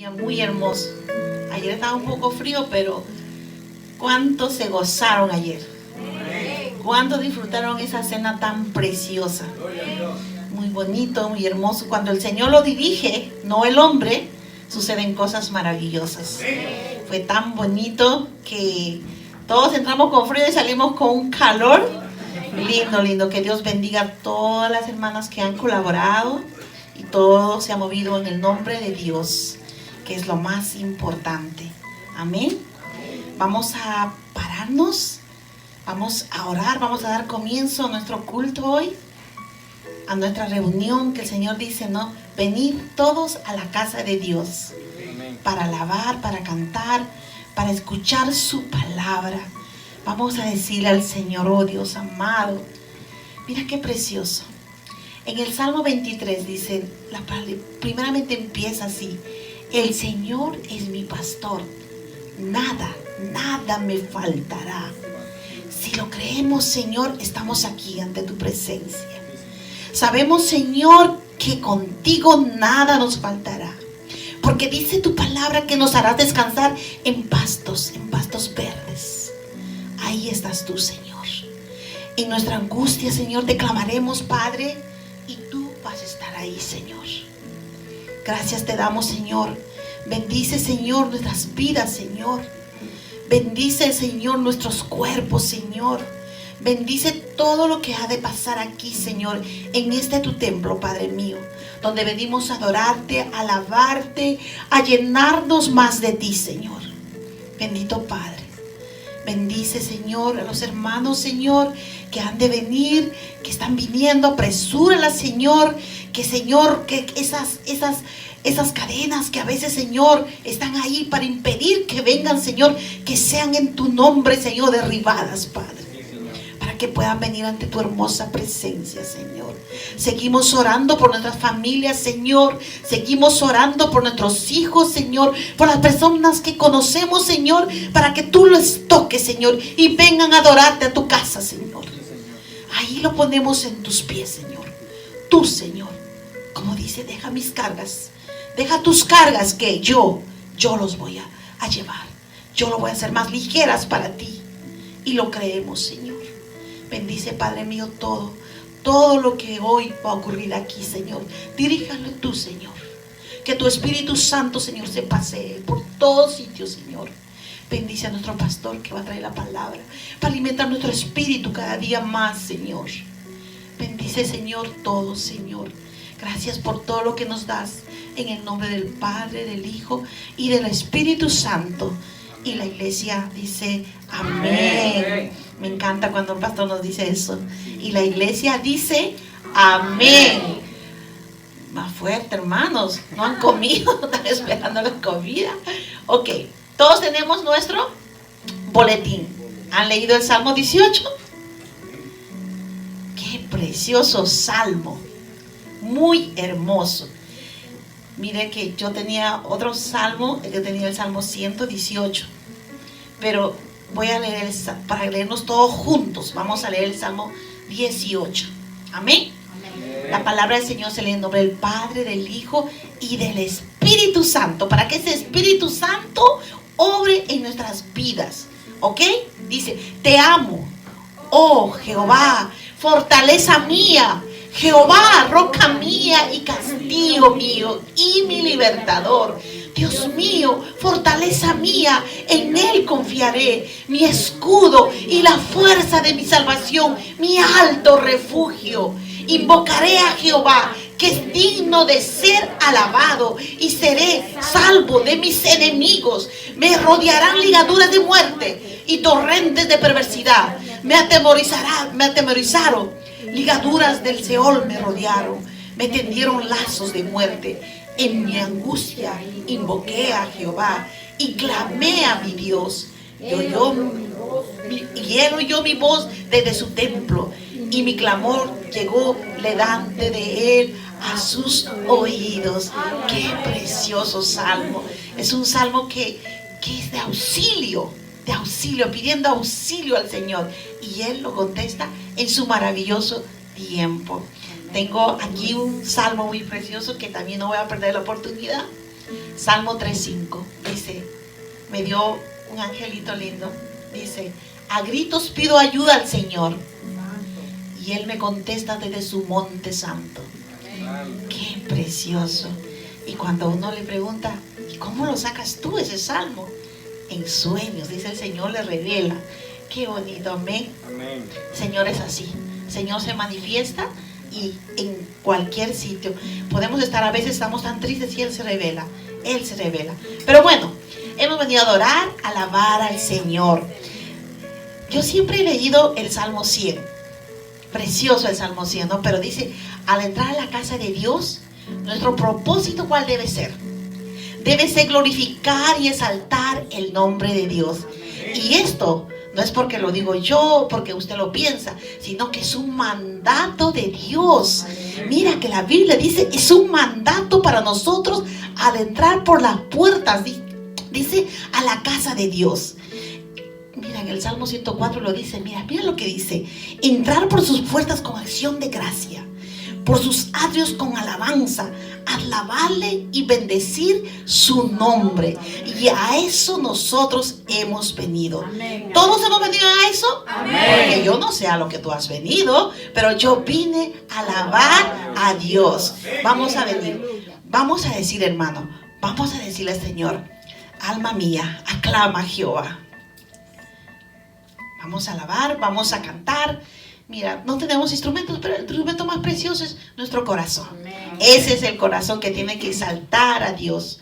día muy hermoso. Ayer estaba un poco frío, pero ¿cuántos se gozaron ayer? ¿Cuántos disfrutaron esa cena tan preciosa? Muy bonito, muy hermoso. Cuando el Señor lo dirige, no el hombre, suceden cosas maravillosas. Fue tan bonito que todos entramos con frío y salimos con un calor lindo, lindo. Que Dios bendiga a todas las hermanas que han colaborado y todo se ha movido en el nombre de Dios, que es lo más importante. Amén. Vamos a pararnos, vamos a orar, vamos a dar comienzo a nuestro culto hoy, a nuestra reunión que el Señor dice, ¿no? Venid todos a la casa de Dios para alabar, para cantar, para escuchar su palabra. Vamos a decirle al Señor, oh Dios amado, mira qué precioso. En el Salmo 23 dice, primeramente empieza así: el Señor es mi pastor, nada me faltará. Si lo creemos, Señor, estamos aquí ante tu presencia. Sabemos, Señor, que contigo nada nos faltará, porque dice tu palabra que nos harás descansar en pastos verdes. Ahí estás tú, Señor. En nuestra angustia, Señor, te clamaremos, Padre, y tú vas a estar ahí, Señor. Gracias te damos, Señor. Bendice, Señor, nuestras vidas, Señor. Bendice, Señor, nuestros cuerpos, Señor. Bendice todo lo que ha de pasar aquí, Señor, en este tu templo, Padre mío, donde venimos a adorarte, a alabarte, a llenarnos más de ti, Señor. Bendito Padre. Bendice, Señor, a los hermanos, Señor, que han de venir, que están viniendo. Apresúrala, Señor, que esas cadenas que a veces, Señor, están ahí para impedir que vengan, Señor, que sean en tu nombre, Señor, derribadas, Padre, para que puedan venir ante tu hermosa presencia, Señor. Seguimos orando por nuestras familias, Señor. Seguimos orando por nuestros hijos, Señor, por las personas que conocemos, Señor, para que tú los toques, Señor, y vengan a adorarte a tu casa, Señor. Ahí lo ponemos en tus pies, Señor. Tú, Señor, como dice, deja mis cargas, deja tus cargas, que yo los voy a llevar. Yo lo voy a hacer más ligeras para ti. Y lo creemos, Señor. Bendice, Padre mío, todo lo que hoy va a ocurrir aquí, Señor. Diríjalo tú, Señor. Que tu Espíritu Santo, Señor, se pasee por todos sitios, Señor. Bendice a nuestro pastor que va a traer la palabra, para alimentar nuestro espíritu cada día más, Señor. Bendice, Señor, todo, Señor. Gracias por todo lo que nos das. En el nombre del Padre, del Hijo y del Espíritu Santo. Y la iglesia dice amén. Me encanta cuando el pastor nos dice eso. Y la iglesia dice amén. Más fuerte, hermanos. No han comido, están esperando la comida. Ok, todos tenemos nuestro boletín. ¿Han leído el Salmo 18? Qué precioso salmo. Muy hermoso. Mire que yo tenía otro salmo, yo tenía el Salmo 118, pero voy a leer para leernos todos juntos. Vamos a leer el Salmo 18. Amén. La palabra del Señor se lee en nombre del Padre, del Hijo y del Espíritu Santo, para que ese Espíritu Santo obre en nuestras vidas. ¿Ok? Dice, te amo, oh Jehová, fortaleza mía. Jehová, roca mía y castillo mío y mi libertador. Dios mío, fortaleza mía, en Él confiaré, mi escudo y la fuerza de mi salvación, mi alto refugio. Invocaré a Jehová, que es digno de ser alabado, y seré salvo de mis enemigos. Me rodearán ligaduras de muerte y torrentes de perversidad. Me atemorizaron. Ligaduras del Seol me rodearon, me tendieron lazos de muerte. En mi angustia invoqué a Jehová y clamé a mi Dios. Y él oyó mi voz desde su templo, y mi clamor llegó delante de él a sus oídos. Qué precioso salmo. Es un salmo que es de auxilio, pidiendo auxilio al Señor, y Él lo contesta en su maravilloso tiempo. Tengo aquí un salmo muy precioso que también no voy a perder la oportunidad. Salmo 3:5 dice, me dio un angelito lindo, dice, a gritos pido ayuda al Señor y Él me contesta desde su monte santo. Qué precioso. Y cuando uno le pregunta, ¿y cómo lo sacas tú ese salmo? En sueños, dice el Señor, le revela. Qué bonito, amén. Amén. Señor es así. Señor se manifiesta y en cualquier sitio. Podemos estar, a veces estamos tan tristes y Él se revela. Él se revela. Pero bueno, hemos venido a adorar, a alabar al Señor. Yo siempre he leído el Salmo 100. Precioso el Salmo 100, ¿no? Pero dice, al entrar a la casa de Dios, nuestro propósito, ¿cuál debe ser? Debe ser glorificar y exaltar el nombre de Dios. Y esto no es porque lo digo yo, porque usted lo piensa, sino que es un mandato de Dios. Mira que la Biblia dice, es un mandato para nosotros al entrar por las puertas, dice, a la casa de Dios. Mira, en el Salmo 104 lo dice, mira lo que dice, entrar por sus puertas con acción de gracia, por sus atrios con alabanza, alabarle y bendecir su nombre. Y a eso nosotros hemos venido. Amén. ¿Todos hemos venido a eso? Amén. Porque yo no sé a lo que tú has venido, pero yo vine a alabar a Dios. Vamos a venir, vamos a decir, hermano, vamos a decirle al Señor, alma mía, aclama a Jehová. Vamos a alabar, vamos a cantar. Mira, no tenemos instrumentos, pero el instrumento más precioso es nuestro corazón. Amén. Ese es el corazón que tiene que exaltar a Dios.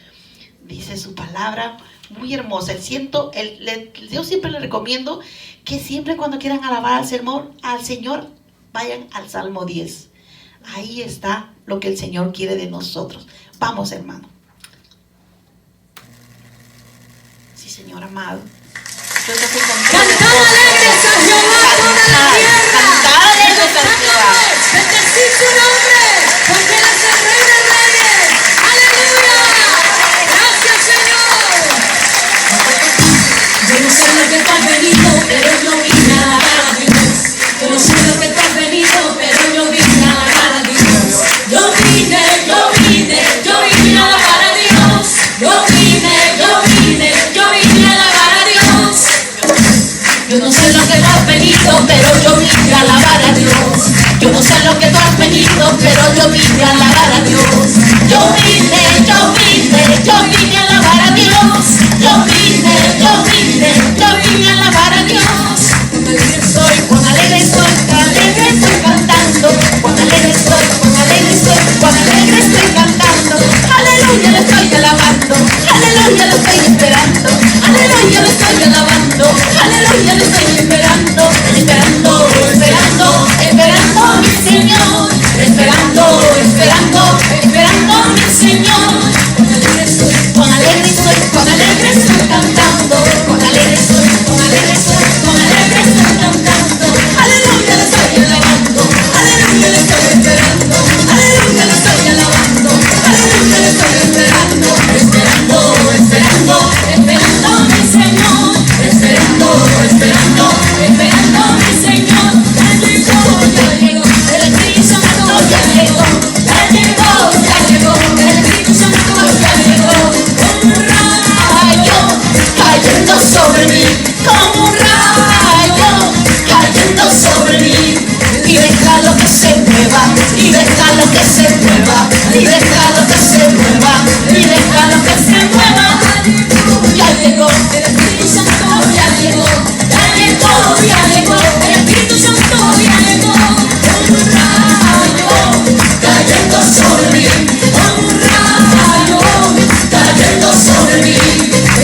Dice su palabra muy hermosa. Yo siempre le recomiendo que siempre cuando quieran alabar al Señor, vayan al Salmo 10. Ahí está lo que el Señor quiere de nosotros. Vamos, hermano. Sí, Señor amado. Cantar alegres a Jehová toda la tierra. Cantar alegres a Jehová. Bendecid su nombre, porque Él es el Rey de Reyes. Aleluya. Gracias, Señor. Yo no sé lo que tú has venido, pero yo vine a alabar a Dios. Yo no sé lo que tú has venido, pero yo vine a alabar a Dios. Yo vine a alabar a Dios. Yo vine a alabar a Dios. Yo no sé lo que tú has venido, pero yo vine a alabar a Dios. Yo no sé lo que tú has venido, pero yo vine a alabar a Dios. Yo vine a alabar a Dios. Yo vine a alabar a Dios. Cuán alegre estoy cantando. Cuán alegre estoy cantando. Aleluya, le estoy alabando. Aleluya, le estoy esperando. Aleluya, le estoy alabando. Aleluya, le estoy esperando mi Señor. Esperando mi Señor. Cuán alegre estoy cantando. Cuán alegre estoy cantando. Aleluya, le estoy alabando. Aleluya, le estoy esperando. Aleluya, le estoy alabando. Aleluya, le estoy esperando mi Señor. Esperando mi Señor. Ya llegó, el Espíritu Santo ya llegó. El Espíritu Santo ya llegó. Como un rayo cayendo sobre mí. Como un rayo cayendo sobre mí. Y déjalo que se mueva. Y déjalo que se mueva. Y déjalo que se mueva. Y déjalo que se mueva. Ya llegó, el Espíritu Santo ya llegó. El Espíritu Santo ya llegó. Un rayo cayendo sobre mí. Un rayo cayendo sobre mí. Y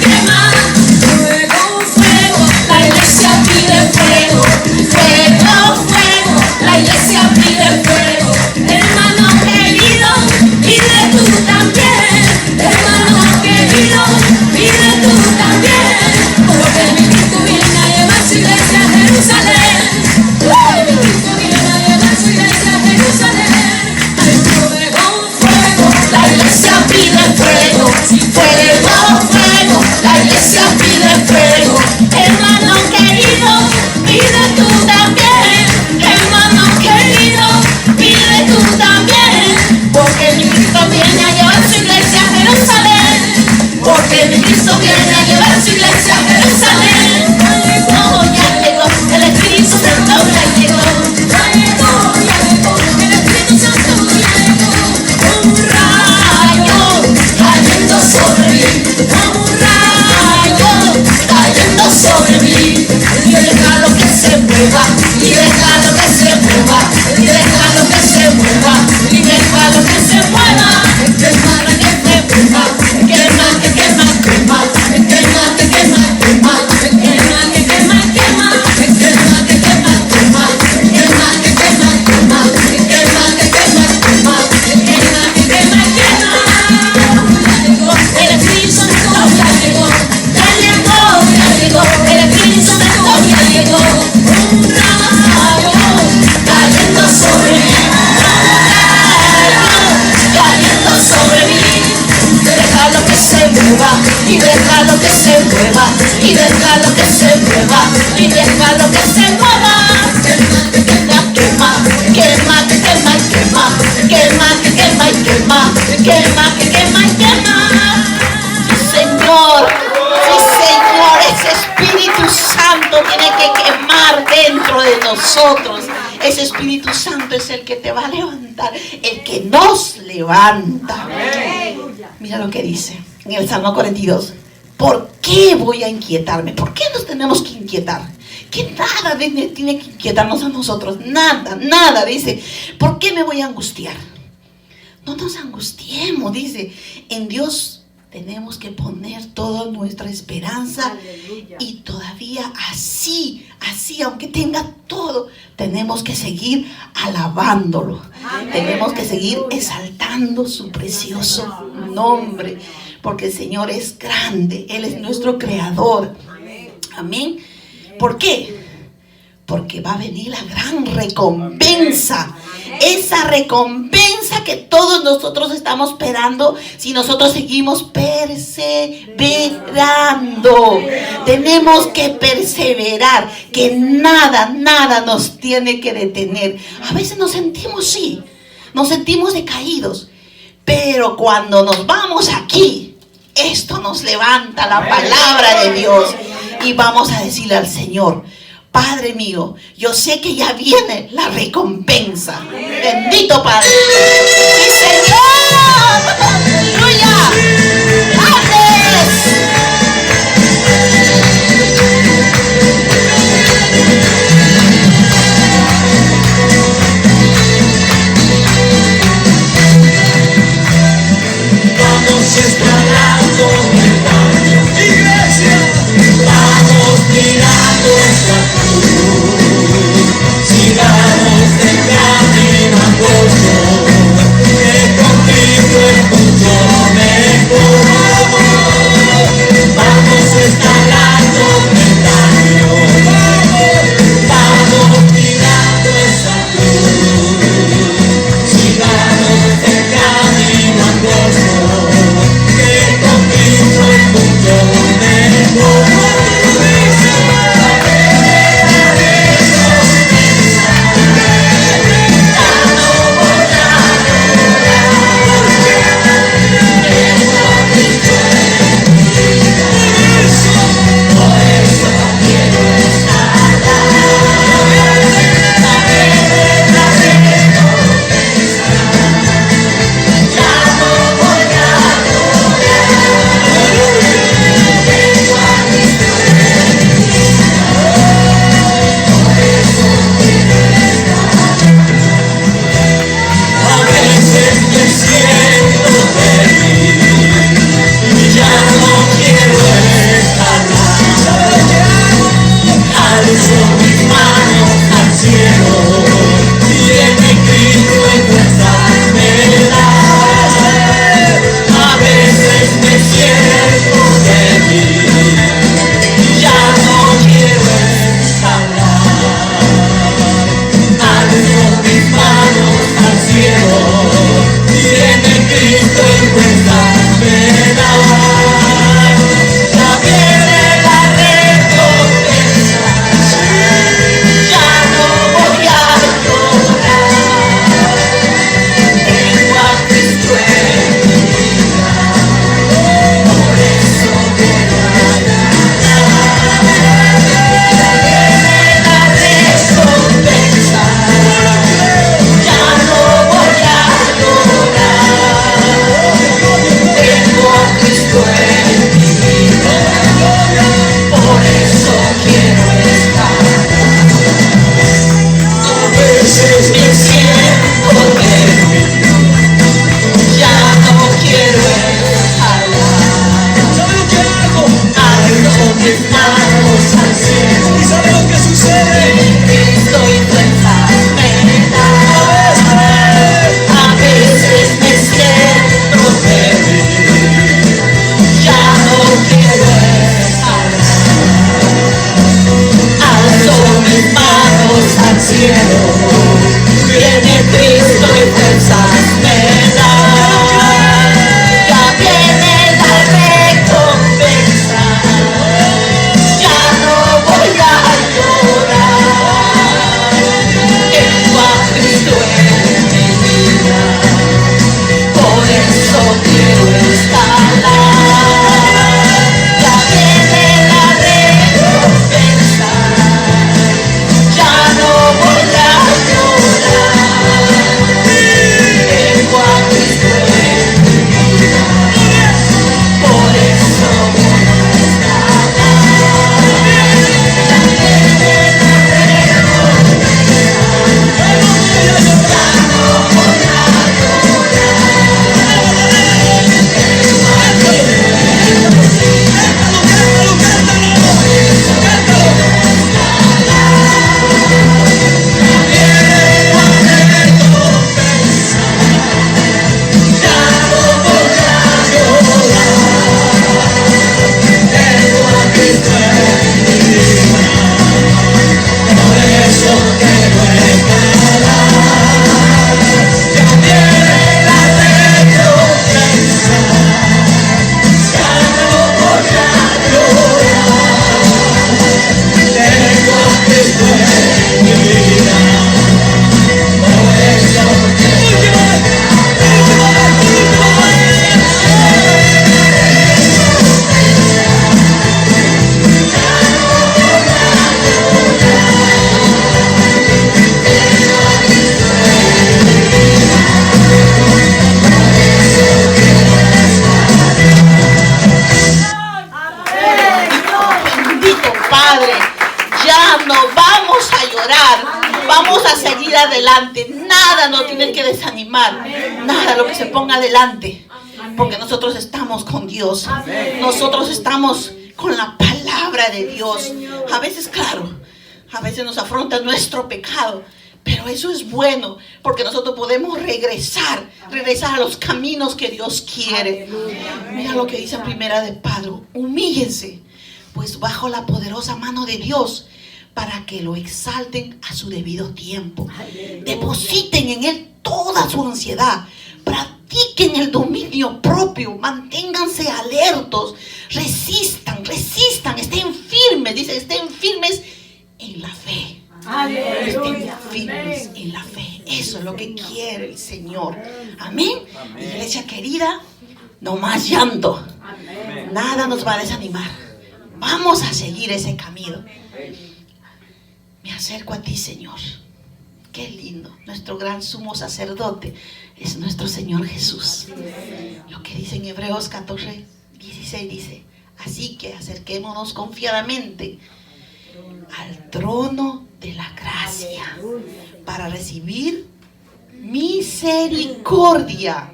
quema. Fuego, la iglesia pide fuego. y déjalo que se mueva, y déjalo que se mueva. Quema, quema, quema, que quema y quema, quema, que quema y quema, quema, que quema y quema. Señor, sí, Señor, ese Espíritu Santo tiene que quemar dentro de nosotros. Ese Espíritu Santo es el que te va a levantar, el que nos levanta. Mira lo que dice en el Salmo 42. ¿Por qué voy a inquietarme? ¿Por qué nos tenemos que inquietar? Que nada tiene que inquietarnos a nosotros. Nada, nada, dice. ¿Por qué me voy a angustiar? No nos angustiemos, dice. En Dios tenemos que poner toda nuestra esperanza. Aleluya. Y todavía así, aunque tenga todo, tenemos que seguir alabándolo. Amén. Tenemos que seguir exaltando su precioso nombre, porque el Señor es grande, Él es nuestro creador. Amén. ¿Por qué? Porque va a venir la gran recompensa. Esa recompensa que todos nosotros estamos esperando si nosotros seguimos perseverando. Tenemos que perseverar, que nada nos tiene que detener. A veces nos sentimos nos sentimos decaídos, pero cuando nos vamos aquí, esto nos levanta la palabra de Dios y vamos a decirle al Señor: Padre mío, yo sé que ya viene la recompensa. Bendito Padre. ¡Sí, Señor! ¡Aleluya! Vamos escalando el baño, iglesia. Vamos mirando esta cruz. Sigamos de camino angosto, que con Cristo es mucho mejor. Vamos escalando el baño, vamos mirando esa cruz. Sigamos de camino angosto, que con Cristo es mucho mejor. no vamos a llorar, vamos a seguir adelante. Nada nos tiene que desanimar, nada lo que se ponga adelante, porque nosotros estamos con Dios, nosotros estamos con la palabra de Dios. A veces, claro, a veces nos afronta nuestro pecado, pero eso es bueno, porque nosotros podemos regresar a los caminos que Dios quiere. Mira lo que dice en Primera de Pedro: humíllense pues bajo la poderosa mano de Dios, para que lo exalten a su debido tiempo. Depositen en Él toda su ansiedad, practiquen el dominio propio, manténganse alertos, resistan, estén firmes, dice, estén firmes en la fe. Estén firmes en la fe. Eso es lo que quiere el Señor. Amén. Iglesia querida, no más llanto. Nada nos va a desanimar. Vamos a seguir ese camino. Me acerco a ti, Señor. Qué lindo. Nuestro gran sumo sacerdote es nuestro Señor Jesús. Lo que dice en Hebreos 14:16 dice: así que acerquémonos confiadamente al trono de la gracia para recibir misericordia,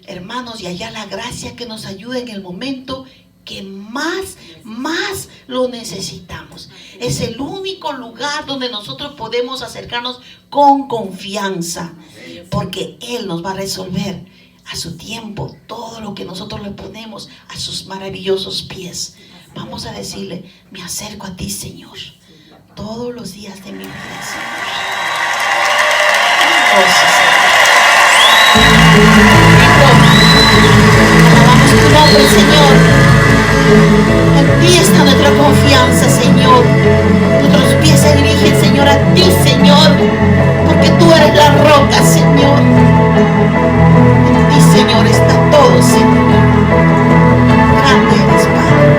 hermanos, y hallar la gracia que nos ayude en el momento que más lo necesitamos. Es el único lugar donde nosotros podemos acercarnos con confianza, porque Él nos va a resolver a su tiempo todo lo que nosotros le ponemos a sus maravillosos pies. Vamos a decirle: me acerco a ti, Señor, todos los días de mi vida, Señor. Alabamos tu nombre, Señor. En ti está nuestra confianza, Señor. Nuestros pies se dirigen, Señor, a ti, Señor, porque tú eres la roca, Señor. En ti, Señor, está todo, Señor. Grande eres, Padre.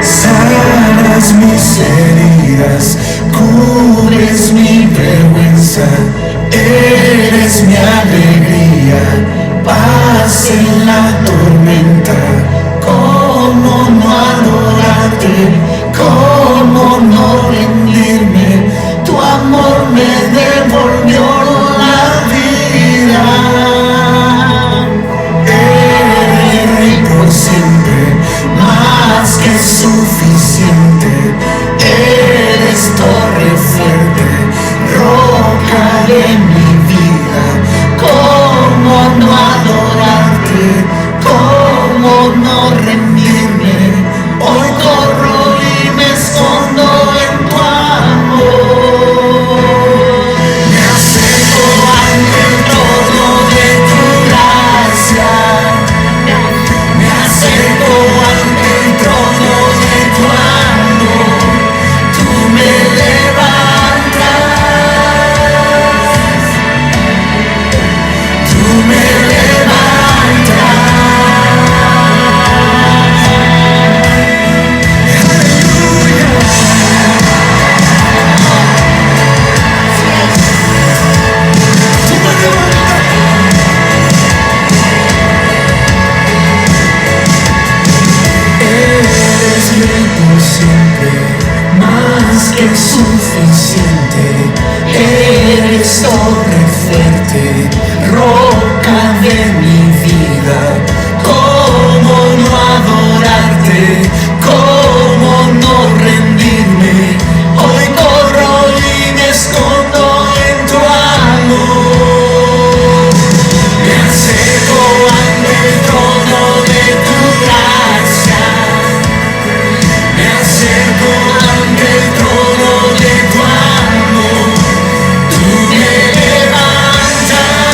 Sanas mis heridas, cubres mi vergüenza, eres mi alegría, paz en la tormenta. ¿Cómo no adorarte? ¿Cómo no rendirme? Tu amor me devolvió la vida. Eres rey por siempre, más que suficiente. Eres torre fuerte, roca de mi vida. ¿Cómo no adorarte? ¿Cómo no rendirme? Hoy corro y me escondo en tu amor. Me acerco ante el trono de tu gracia. Me acerco ante el trono de tu amor. Tú me levantas. Tú me levantas. Eres mi por siempre, más que suficiente. Eres torre fuerte, roca de mi vida. ¿Cómo no adorarte? ¿Cómo no rendirme? Hoy corro y me escondo en tu amor. Me acerco ante el trono de tu gracia. Me acerco ante el trono de tu amor. Tú me levantas.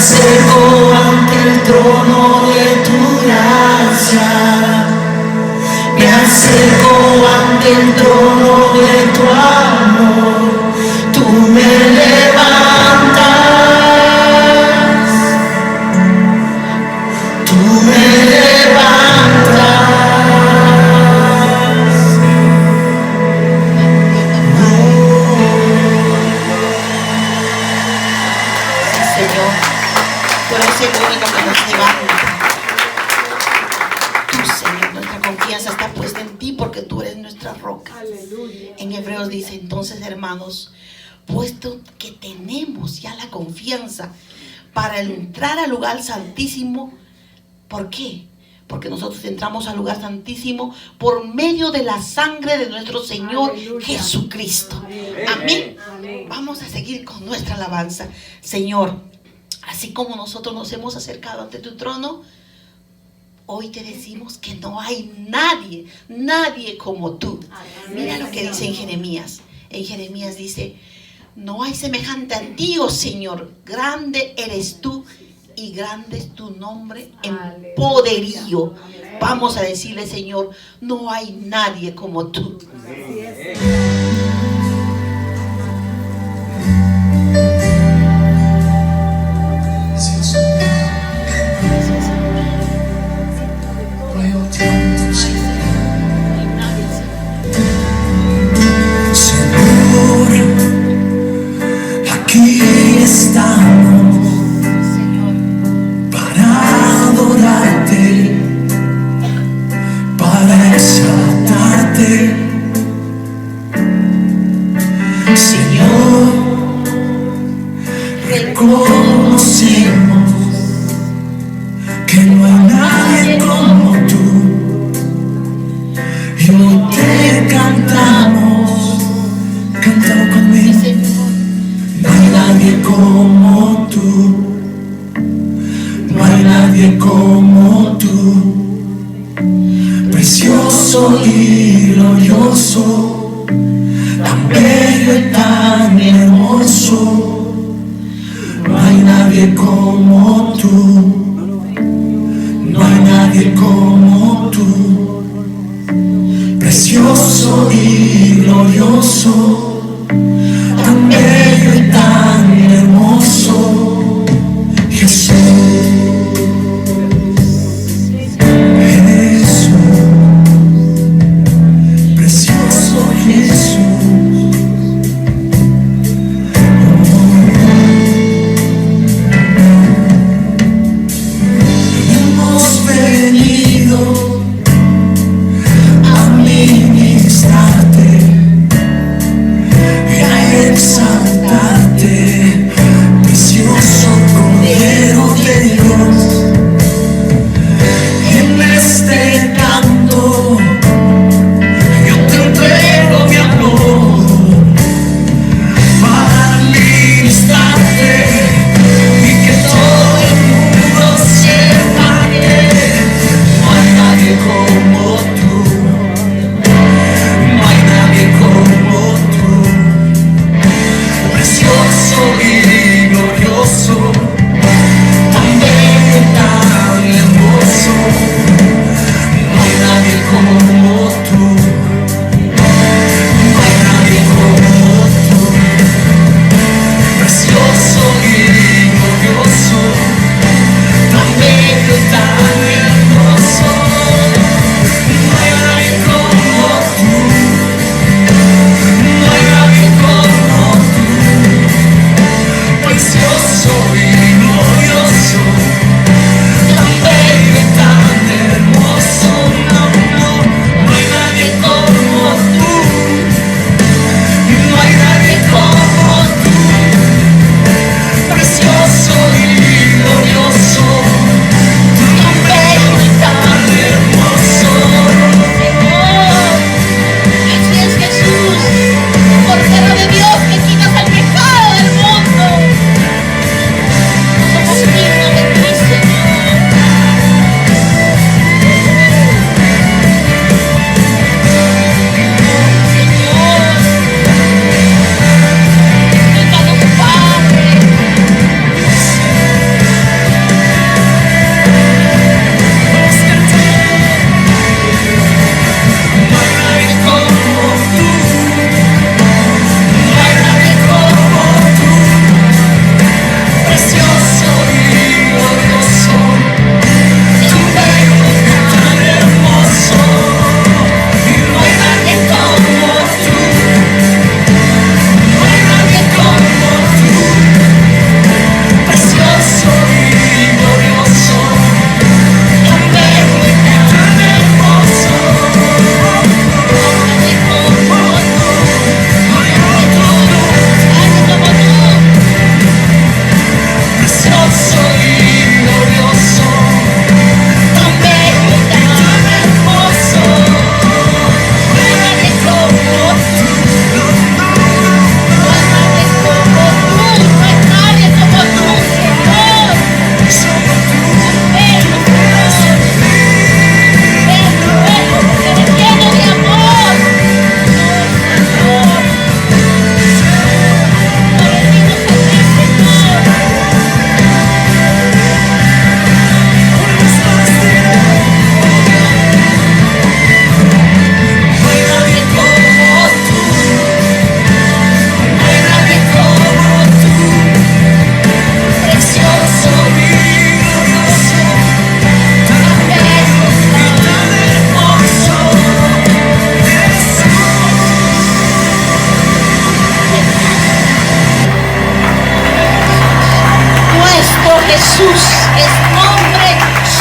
acerco ante el trono de tu gracia. Me acerco ante el trono de tu amor. Tú me levantas. Tú me levantas. Señor, tú eres el único que nos levanta. Tú, Señor, nuestra confianza está puesta en ti porque tú eres nuestra roca. Aleluya. En Hebreos dice, entonces, hermanos, puesto que tenemos ya la confianza para entrar al lugar santísimo, ¿por qué? Porque nosotros entramos al lugar santísimo por medio de la sangre de nuestro Señor Aleluya. Jesucristo. Amén. Amén. Amén. Vamos a seguir con nuestra alabanza. Señor, así como nosotros nos hemos acercado ante tu trono, hoy te decimos que no hay nadie como tú. Mira lo que dice en Jeremías. En Jeremías dice, no hay semejante a ti, oh Señor, grande eres tú y grande es tu nombre en Aleluya. poderío. Amén. Vamos a decirle, Señor, no hay nadie como tú. Así es. Señor, aquí estamos para adorarte, para exaltarte. Señor, reconocemos que no hay nadie como tú. Y hoy te cantamos, cántalo conmigo. No hay nadie como tú, no hay nadie como tú, precioso y glorioso, tan bello y tan hermoso. No hay nadie como tú, no hay nadie como tú, precioso y glorioso, tan bello y tan hermoso. Jesús, Jesús, precioso Jesús. Hemos venido a ministrarte, Jesús es nombre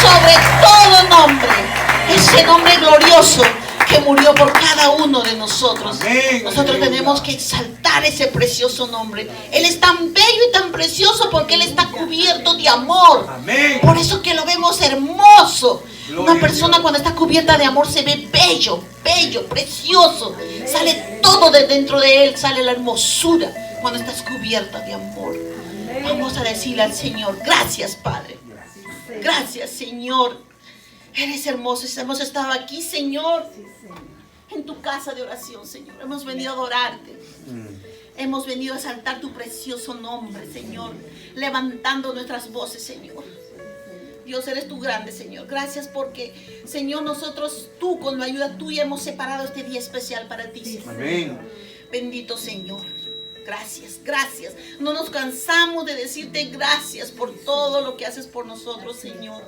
sobre todo nombre. Ese nombre glorioso que murió por cada uno de nosotros. Nosotros tenemos que exaltar ese precioso nombre. Él es tan bello y tan precioso porque Él está cubierto de amor. Por eso que lo vemos hermoso. Una persona cuando está cubierta de amor se ve bello, bello, precioso. Sale todo de dentro de él, sale la hermosura cuando estás cubierta de amor. Vamos a decirle al Señor, gracias Padre. Gracias Señor. Eres hermoso. Hemos estado aquí, Señor, en tu casa de oración, Señor. Hemos venido a adorarte. Hemos venido a exaltar tu precioso nombre, Señor. Levantando nuestras voces, Señor. Dios, eres tú grande, Señor. Gracias porque, Señor, nosotros, tú, con la ayuda tuya, hemos separado este día especial para ti, Señor. Amén. Bendito Señor. Gracias, gracias. No nos cansamos de decirte gracias por todo lo que haces por nosotros, Señor.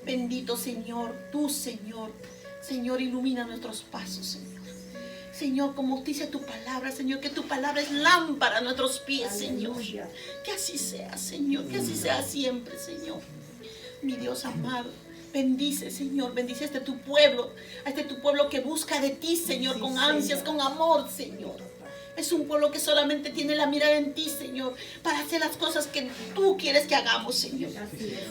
Bendito Señor, tú, Señor. Señor, ilumina nuestros pasos, Señor. Señor, como dice tu palabra, Señor, que tu palabra es lámpara a nuestros pies, Señor. Que así sea, Señor, que así sea siempre, Señor. Mi Dios amado, bendice, Señor, bendice a tu pueblo que busca de ti, Señor, con ansias, con amor, Señor. Es un pueblo que solamente tiene la mirada en ti, Señor, para hacer las cosas que tú quieres que hagamos, Señor.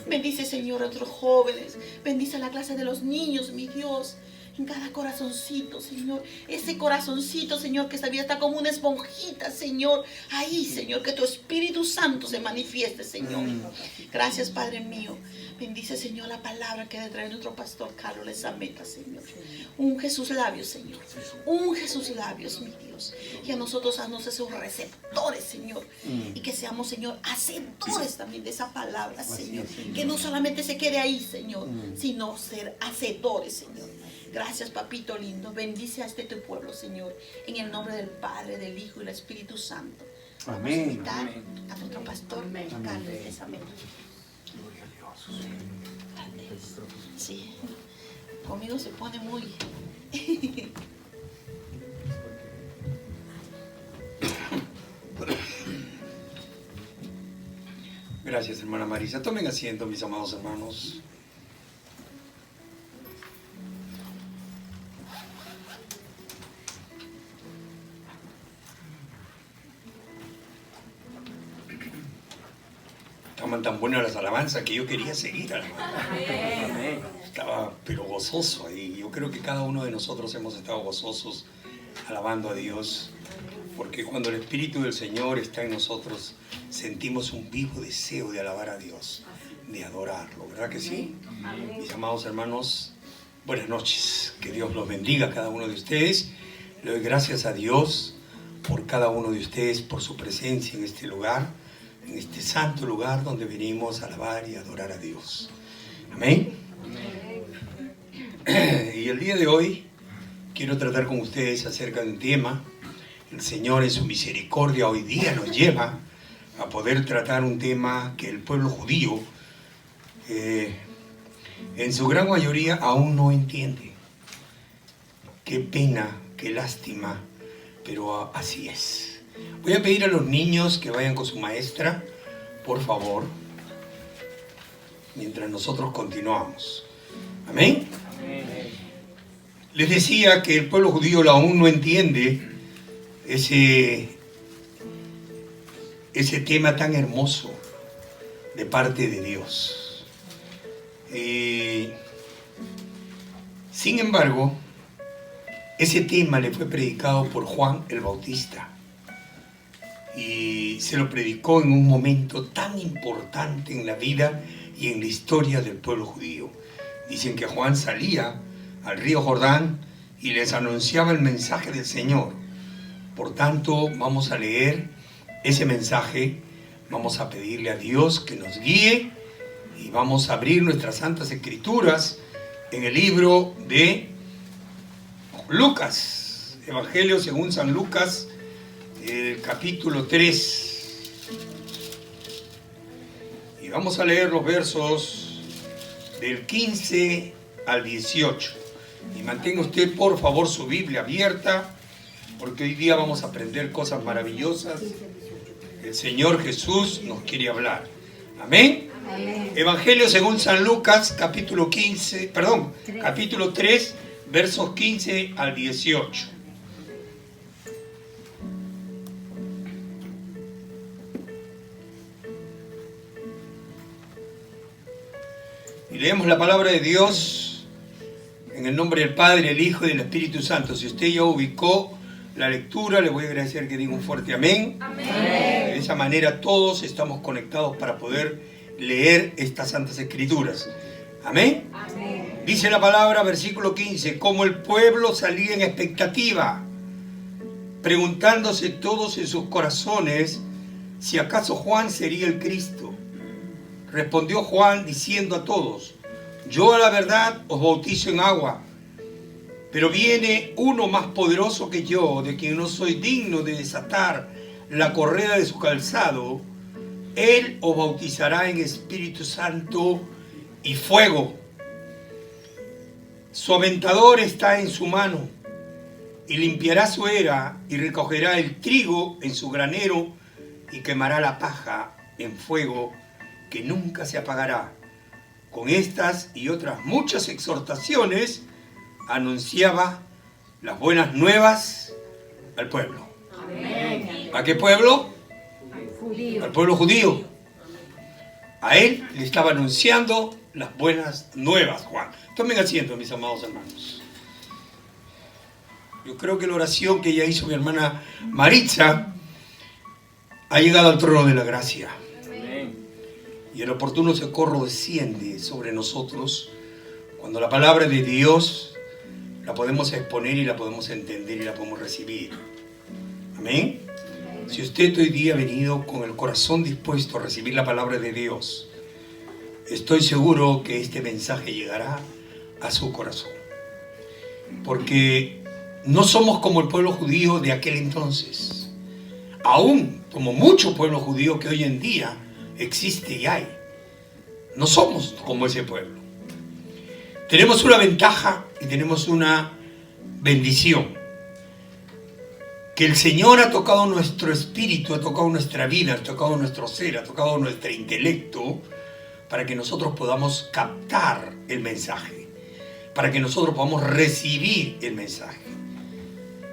Bendice, Señor, a otros jóvenes. Bendice a la clase de los niños, mi Dios. En cada corazoncito, Señor. Ese corazoncito, Señor, que todavía está como una esponjita, Señor. Ahí, Señor, que tu Espíritu Santo se manifieste, Señor. Gracias, Padre mío. Bendice, Señor, la palabra que debe traer nuestro pastor Carlos Lezameta, Señor. Unge sus labios, Señor. Unge sus labios, mi Dios. Y a nosotros, haznos esos receptores, Señor. Y que seamos, Señor, hacedores también de esa palabra, Señor. Que no solamente se quede ahí, Señor, sino ser hacedores, Señor. Gracias, papito lindo. Bendice a tu pueblo, Señor. En el nombre del Padre, del Hijo y del Espíritu Santo. Vamos a invitar a nuestro pastor Carlos Lezameta. Gloria a Dios. Sí, conmigo se pone muy... Gracias, hermana Marisa. Tomen asiento, mis amados hermanos. Estaban tan buenas las alabanzas que yo quería seguir alabando. Estaba pero gozoso ahí. Yo creo que cada uno de nosotros hemos estado gozosos alabando a Dios, porque cuando el Espíritu del Señor está en nosotros, sentimos un vivo deseo de alabar a Dios, de adorarlo, ¿verdad que sí? Mis amados hermanos, buenas noches. Que Dios los bendiga a cada uno de ustedes. Le doy gracias a Dios por cada uno de ustedes, por su presencia en este lugar, en este santo lugar donde venimos a alabar y adorar a Dios. Amén. Y el día de hoy quiero tratar con ustedes acerca de un tema. El Señor en su misericordia hoy día nos lleva a poder tratar un tema que el pueblo judío en su gran mayoría aún no entiende. Qué pena, qué lástima, pero así es. Voy a pedir a los niños que vayan con su maestra, por favor, mientras nosotros continuamos. Amén. Les decía que el pueblo judío aún no entiende ese tema tan hermoso de parte de Dios. Sin embargo, ese tema le fue predicado por Juan el Bautista. Y se lo predicó en un momento tan importante en la vida y en la historia del pueblo judío. Dicen que Juan salía al río Jordán y les anunciaba el mensaje del Señor. Por tanto, vamos a leer ese mensaje, vamos a pedirle a Dios que nos guíe y vamos a abrir nuestras santas escrituras en el libro de Lucas, Evangelio según San Lucas, el capítulo 3. Y vamos a leer los versos del 15 al 18. Y mantenga usted, por favor, su Biblia abierta, porque hoy día vamos a aprender cosas maravillosas. El Señor Jesús nos quiere hablar. Amén. Amén. Evangelio según San Lucas, capítulo 3, versos 15 al 18. Y leemos la palabra de Dios en el nombre del Padre, el Hijo y del Espíritu Santo. Si usted ya ubicó la lectura, le voy a agradecer que diga un fuerte amén. Amén. De esa manera todos estamos conectados para poder leer estas santas escrituras. Amén. Amén. Dice la palabra, versículo 15, como el pueblo salía en expectativa, preguntándose todos en sus corazones si acaso Juan sería el Cristo. Respondió Juan diciendo a todos, yo a la verdad os bautizo en agua, pero viene uno más poderoso que yo, de quien no soy digno de desatar la correa de su calzado. Él os bautizará en Espíritu Santo y fuego. Su aventador está en su mano, y limpiará su era, y recogerá el trigo en su granero, y quemará la paja en fuego que nunca se apagará. Con estas y otras muchas exhortaciones anunciaba las buenas nuevas al pueblo. Amén. ¿A qué pueblo? Judío. Al pueblo judío. A él le estaba anunciando las buenas nuevas, Juan. Tomen asiento, mis amados hermanos. Yo creo que la oración que ella hizo mi hermana Maritza ha llegado al trono de la gracia. Y el oportuno socorro desciende sobre nosotros cuando la palabra de Dios la podemos exponer y la podemos entender y la podemos recibir. Amén. Si usted hoy día ha venido con el corazón dispuesto a recibir la palabra de Dios, estoy seguro que este mensaje llegará a su corazón. Porque no somos como el pueblo judío de aquel entonces. Aún como mucho pueblo judío que hoy en día existe y hay. No somos como ese pueblo. Tenemos una ventaja y tenemos una bendición. Que el Señor ha tocado nuestro espíritu, ha tocado nuestra vida, ha tocado nuestro ser, ha tocado nuestro intelecto, para que nosotros podamos captar el mensaje, para que nosotros podamos recibir el mensaje.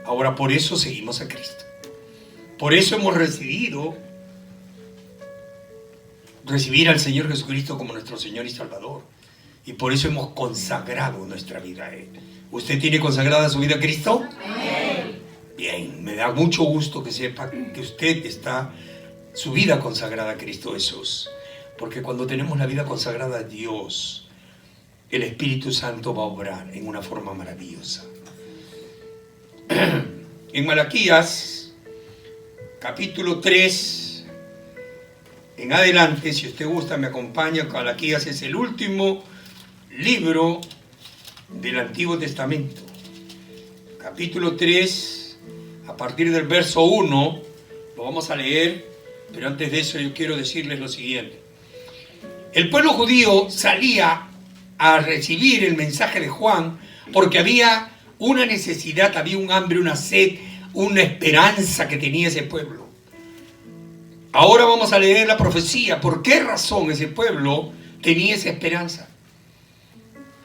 Ahora, por eso seguimos a Cristo. Por eso hemos recibir al Señor Jesucristo como nuestro Señor y Salvador. Y por eso hemos consagrado nuestra vida a Él. ¿Usted tiene consagrada su vida a Cristo? Amén. Bien, me da mucho gusto que sepa que usted está su vida consagrada a Cristo Jesús. Porque cuando tenemos la vida consagrada a Dios, el Espíritu Santo va a obrar en una forma maravillosa. En Malaquías, capítulo 3, en adelante, si usted gusta, me acompaña. Malaquías es el último libro del Antiguo Testamento. Capítulo 3, a partir del verso 1, lo vamos a leer, pero antes de eso yo quiero decirles lo siguiente. El pueblo judío salía a recibir el mensaje de Juan porque había una necesidad, había un hambre, una sed, una esperanza que tenía ese pueblo. Ahora vamos a leer la profecía. ¿Por qué razón ese pueblo tenía esa esperanza?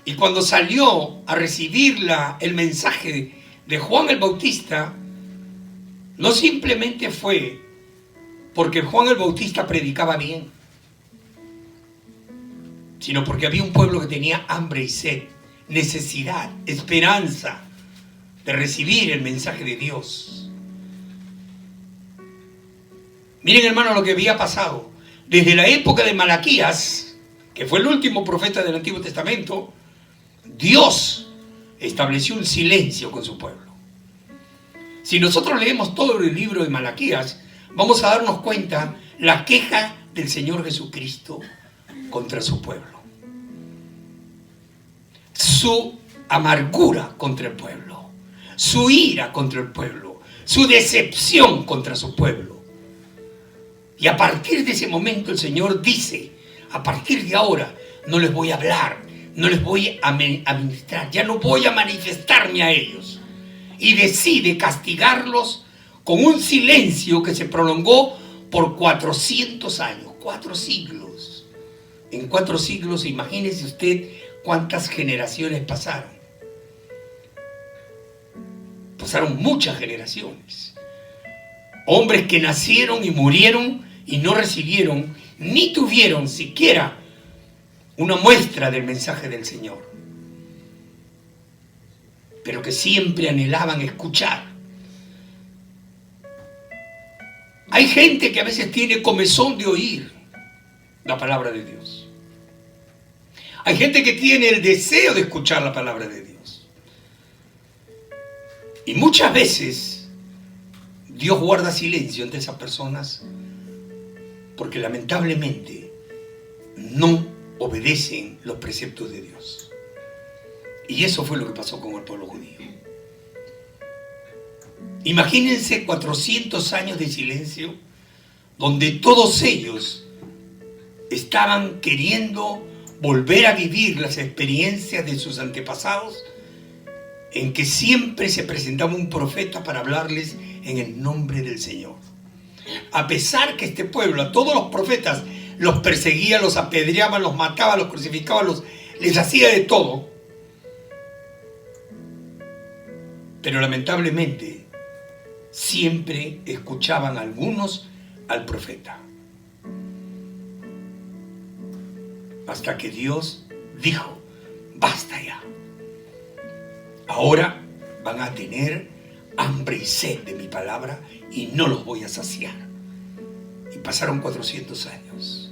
Y cuando salió a recibir el mensaje de Juan el Bautista, no simplemente fue porque Juan el Bautista predicaba bien, sino porque había un pueblo que tenía hambre y sed, necesidad, esperanza de recibir el mensaje de Dios. Miren, hermanos, lo que había pasado. Desde la época de Malaquías, que fue el último profeta del Antiguo Testamento, Dios estableció un silencio con su pueblo. Si nosotros leemos todo el libro de Malaquías, vamos a darnos cuenta la queja del Señor Jesucristo contra su pueblo. Su amargura contra el pueblo, su ira contra el pueblo, su decepción contra su pueblo. Y a partir de ese momento el Señor dice, a partir de ahora no les voy a hablar, no les voy a ministrar, ya no voy a manifestarme a ellos. Y decide castigarlos con un silencio que se prolongó por 400 años, 4 siglos. En 4 siglos, imagínese usted cuántas generaciones pasaron. Pasaron muchas generaciones. Hombres que nacieron y murieron y no recibieron ni tuvieron siquiera una muestra del mensaje del Señor, pero que siempre anhelaban escuchar. Hay gente que a veces tiene comezón de oír la palabra de Dios. Hay gente que tiene el deseo de escuchar la palabra de Dios. Y muchas veces Dios guarda silencio entre esas personas porque lamentablemente no obedecen los preceptos de Dios. Y eso fue lo que pasó con el pueblo judío. Imagínense 400 años de silencio donde todos ellos estaban queriendo volver a vivir las experiencias de sus antepasados, en que siempre se presentaba un profeta para hablarles en el nombre del Señor. A pesar que este pueblo, a todos los profetas, los perseguía, los apedreaba, los mataba, los crucificaba, les hacía de todo. Pero lamentablemente siempre escuchaban algunos al profeta. Hasta que Dios dijo, basta ya. Ahora van a tener hambre y sed de mi palabra y no los voy a saciar. Y pasaron 400 años.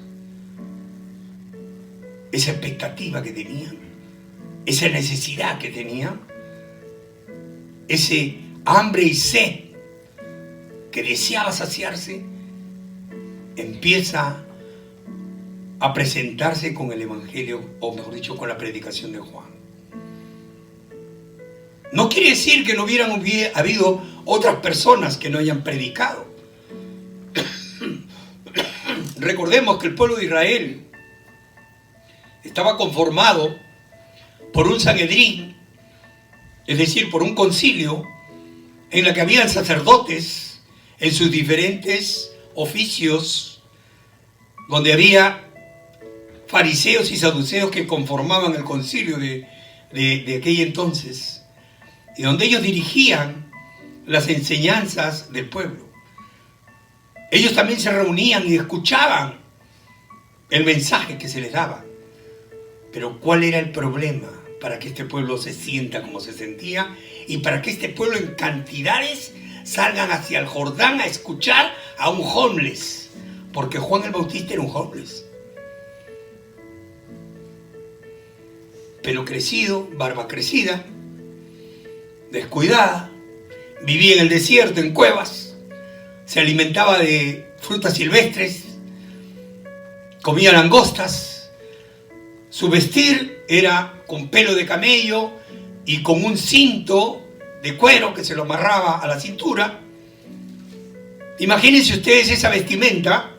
Esa expectativa que tenían, esa necesidad que tenían, ese hambre y sed que deseaba saciarse, empieza a presentarse con el Evangelio, o mejor dicho, con la predicación de Juan. No quiere decir que no hubieran habido otras personas que no hayan predicado. Recordemos que el pueblo de Israel estaba conformado por un Sanedrín, es decir, por un concilio en la que habían sacerdotes en sus diferentes oficios, donde había fariseos y saduceos que conformaban el concilio de aquel entonces, y donde ellos dirigían las enseñanzas del pueblo. Ellos también se reunían y escuchaban el mensaje que se les daba. Pero ¿cuál era el problema para que este pueblo se sienta como se sentía y para que este pueblo en cantidades salgan hacia el Jordán a escuchar a un homeless? Porque Juan el Bautista era un homeless. Pelo crecido, barba crecida, descuidada, vivía en el desierto, en cuevas, se alimentaba de frutas silvestres, comía langostas, su vestir era con pelo de camello y con un cinto de cuero que se lo amarraba a la cintura. Imagínense ustedes esa vestimenta.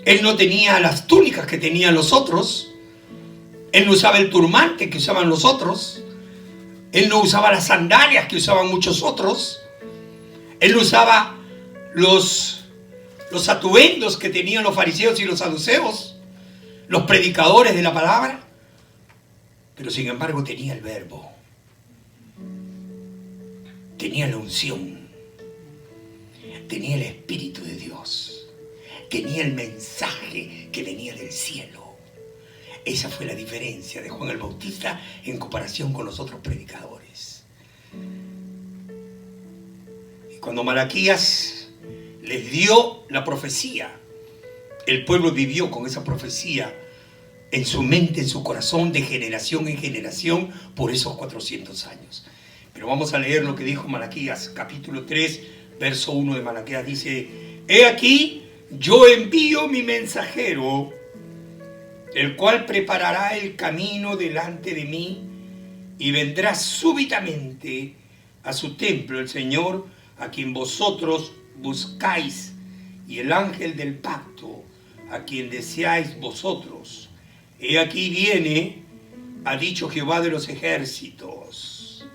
Él no tenía las túnicas que tenían los otros, él no usaba el turbante que usaban los otros, él no usaba las sandalias que usaban muchos otros, él no usaba los atuendos que tenían los fariseos y los saduceos, los predicadores de la palabra, pero sin embargo tenía el verbo, tenía la unción, tenía el Espíritu de Dios, tenía el mensaje que venía del cielo. Esa fue la diferencia de Juan el Bautista en comparación con los otros predicadores. Y cuando Malaquías les dio la profecía, el pueblo vivió con esa profecía en su mente, en su corazón, de generación en generación, por esos 400 años. Pero vamos a leer lo que dijo Malaquías, capítulo 3, verso 1 de Malaquías. Dice: he aquí, yo envío mi mensajero, el cual preparará el camino delante de mí, y vendrá súbitamente a su templo el Señor, a quien vosotros buscáis, y el ángel del pacto, a quien deseáis vosotros. He aquí viene, ha dicho Jehová de los ejércitos.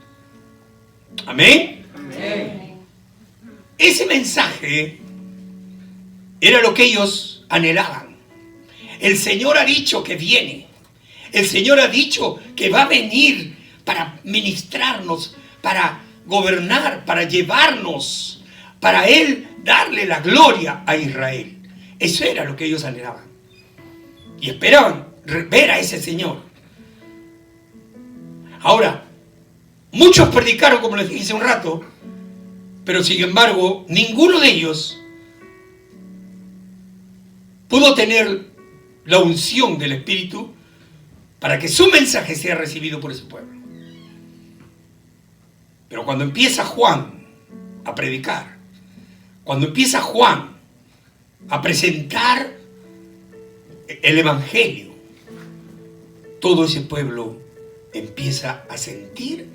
Amén. Amén. Ese mensaje era lo que ellos anhelaban. El Señor ha dicho que viene. El Señor ha dicho que va a venir para ministrarnos, para gobernar, para llevarnos, para Él darle la gloria a Israel. Eso era lo que ellos anhelaban. Y esperaban ver a ese Señor. Ahora, muchos predicaron, como les dije hace un rato, pero sin embargo, ninguno de ellos pudo tener la unción del Espíritu para que su mensaje sea recibido por ese pueblo. Pero cuando empieza Juan a predicar, cuando empieza Juan a presentar el Evangelio, todo ese pueblo empieza a sentir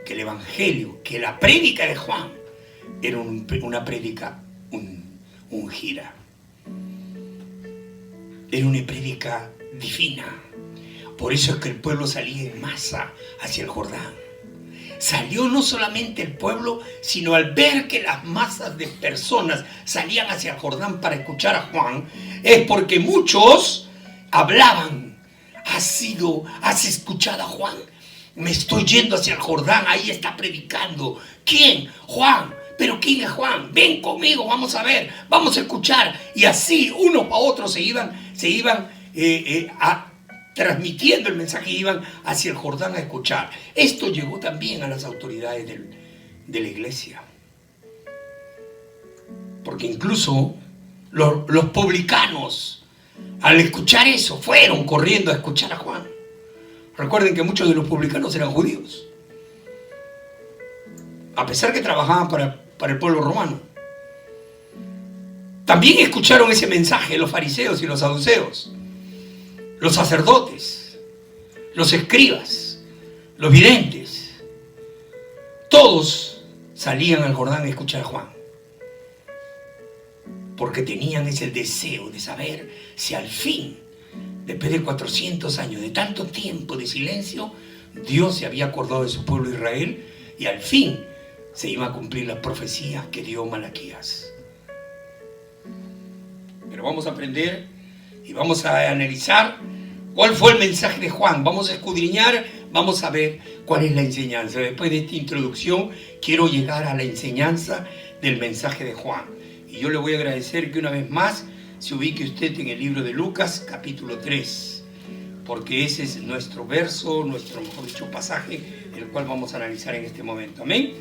que el Evangelio, que la prédica de Juan era una prédica ungida. Era una prédica divina. Por eso es que el pueblo salía en masa hacia el Jordán. Salió no solamente el pueblo, sino al ver que las masas de personas salían hacia el Jordán para escuchar a Juan, es porque muchos hablaban: ¿has escuchado a Juan? Me estoy yendo hacia el Jordán, ahí está predicando. ¿Quién? Juan. ¿Pero quién es Juan? Ven conmigo, vamos a ver, vamos a escuchar. Y así, unos a otros se iban transmitiendo el mensaje, iban hacia el Jordán a escuchar. Esto llegó también a las autoridades de la iglesia. Porque incluso los publicanos, al escuchar eso, fueron corriendo a escuchar a Juan. Recuerden que muchos de los publicanos eran judíos, a pesar que trabajaban para el pueblo romano. También escucharon ese mensaje los fariseos y los saduceos, los sacerdotes, los escribas, los videntes. Todos salían al Jordán a escuchar a Juan, porque tenían ese deseo de saber si al fin, después de 400 años, de tanto tiempo de silencio, Dios se había acordado de su pueblo Israel y al fin se iba a cumplir las profecías que dio Malaquías. Pero vamos a aprender y vamos a analizar cuál fue el mensaje de Juan. Vamos a escudriñar, vamos a ver cuál es la enseñanza. Después de esta introducción, quiero llegar a la enseñanza del mensaje de Juan. Y yo le voy a agradecer que una vez más se ubique usted en el libro de Lucas, capítulo 3, porque ese es nuestro verso, nuestro, mejor dicho, pasaje, el cual vamos a analizar en este momento. Amén.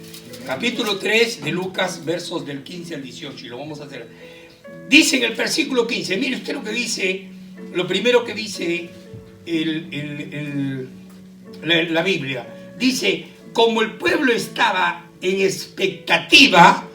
Capítulo 3 de Lucas, versos del 15 al 18, y lo vamos a hacer. Dice en el versículo 15, mire usted lo que dice, lo primero que dice la Biblia. Dice: como el pueblo estaba en expectativa,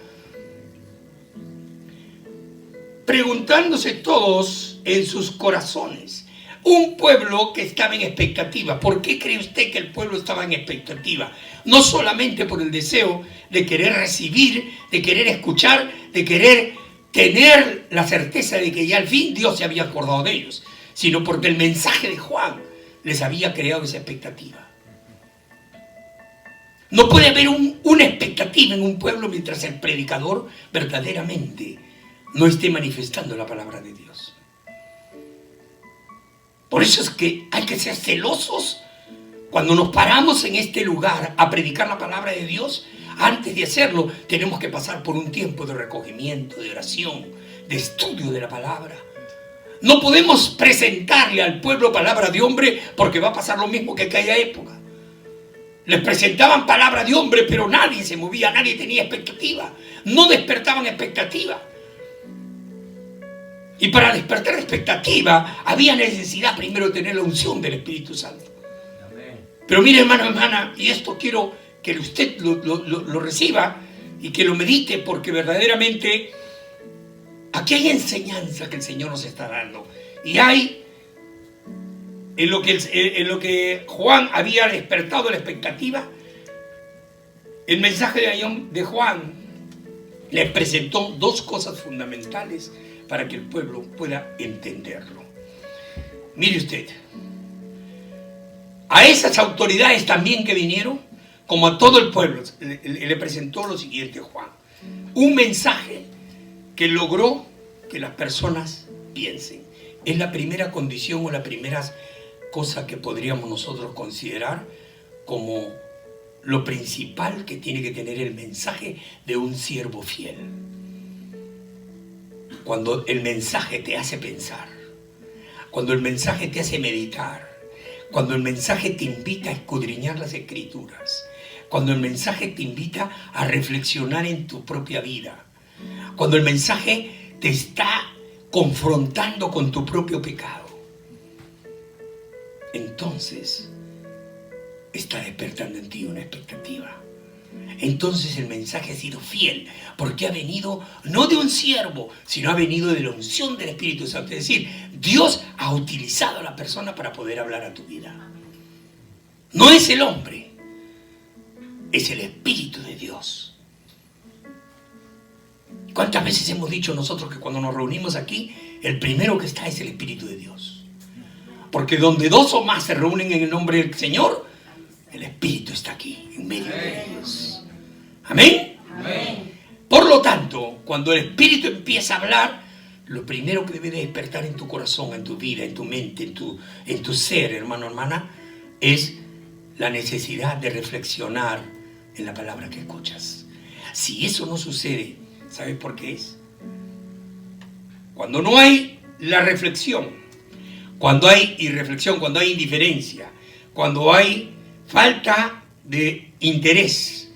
preguntándose todos en sus corazones. Un pueblo que estaba en expectativa. ¿Por qué cree usted que el pueblo estaba en expectativa? No solamente por el deseo de querer recibir, de querer escuchar, de querer tener la certeza de que ya al fin Dios se había acordado de ellos, sino porque el mensaje de Juan les había creado esa expectativa. No puede haber una expectativa en un pueblo mientras el predicador verdaderamente no esté manifestando la palabra de Dios. Por eso es que hay que ser celosos cuando nos paramos en este lugar a predicar la palabra de Dios. Antes de hacerlo, tenemos que pasar por un tiempo de recogimiento, de oración, de estudio de la palabra. No podemos presentarle al pueblo palabra de hombre, porque va a pasar lo mismo que aquella época. Les presentaban palabra de hombre, pero nadie se movía, nadie tenía expectativa. No despertaban expectativa. Y para despertar expectativa, había necesidad primero de tener la unción del Espíritu Santo. Pero mire, hermano, hermana, y esto quiero que usted lo reciba y que lo medite, porque verdaderamente aquí hay enseñanza que el Señor nos está dando. Y hay, en lo que Juan había despertado la expectativa, el mensaje de Juan les presentó dos cosas fundamentales para que el pueblo pueda entenderlo. Mire usted, a esas autoridades también que vinieron, como a todo el pueblo, le presentó lo siguiente Juan: un mensaje que logró que las personas piensen. es la primera condición o la primera cosa que podríamos nosotros considerar como lo principal que tiene que tener el mensaje de un siervo fiel. Cuando el mensaje te hace pensar, cuando el mensaje te hace meditar, cuando el mensaje te invita a escudriñar las escrituras, cuando el mensaje te invita a reflexionar en tu propia vida, cuando el mensaje te está confrontando con tu propio pecado, entonces está despertando en ti una expectativa. Entonces el mensaje ha sido fiel, porque ha venido no de un siervo, sino ha venido de la unción del Espíritu Santo. Es decir, Dios ha utilizado a la persona para poder hablar a tu vida. No es el hombre, es el Espíritu de Dios. ¿Cuántas veces hemos dicho nosotros que cuando nos reunimos aquí, el primero que está es el Espíritu de Dios? Porque donde dos o más se reúnen en el nombre del Señor, el Espíritu está aquí, en medio de ellos. ¿Amén? Amén. Por lo tanto, cuando el Espíritu empieza a hablar, lo primero que debe de despertar en tu corazón, en tu vida, en tu mente, en tu ser, hermano, hermana, es la necesidad de reflexionar en la palabra que escuchas. Si eso no sucede, ¿sabes por qué es? Cuando no hay la reflexión, cuando hay irreflexión, cuando hay indiferencia, cuando hay falta de interés,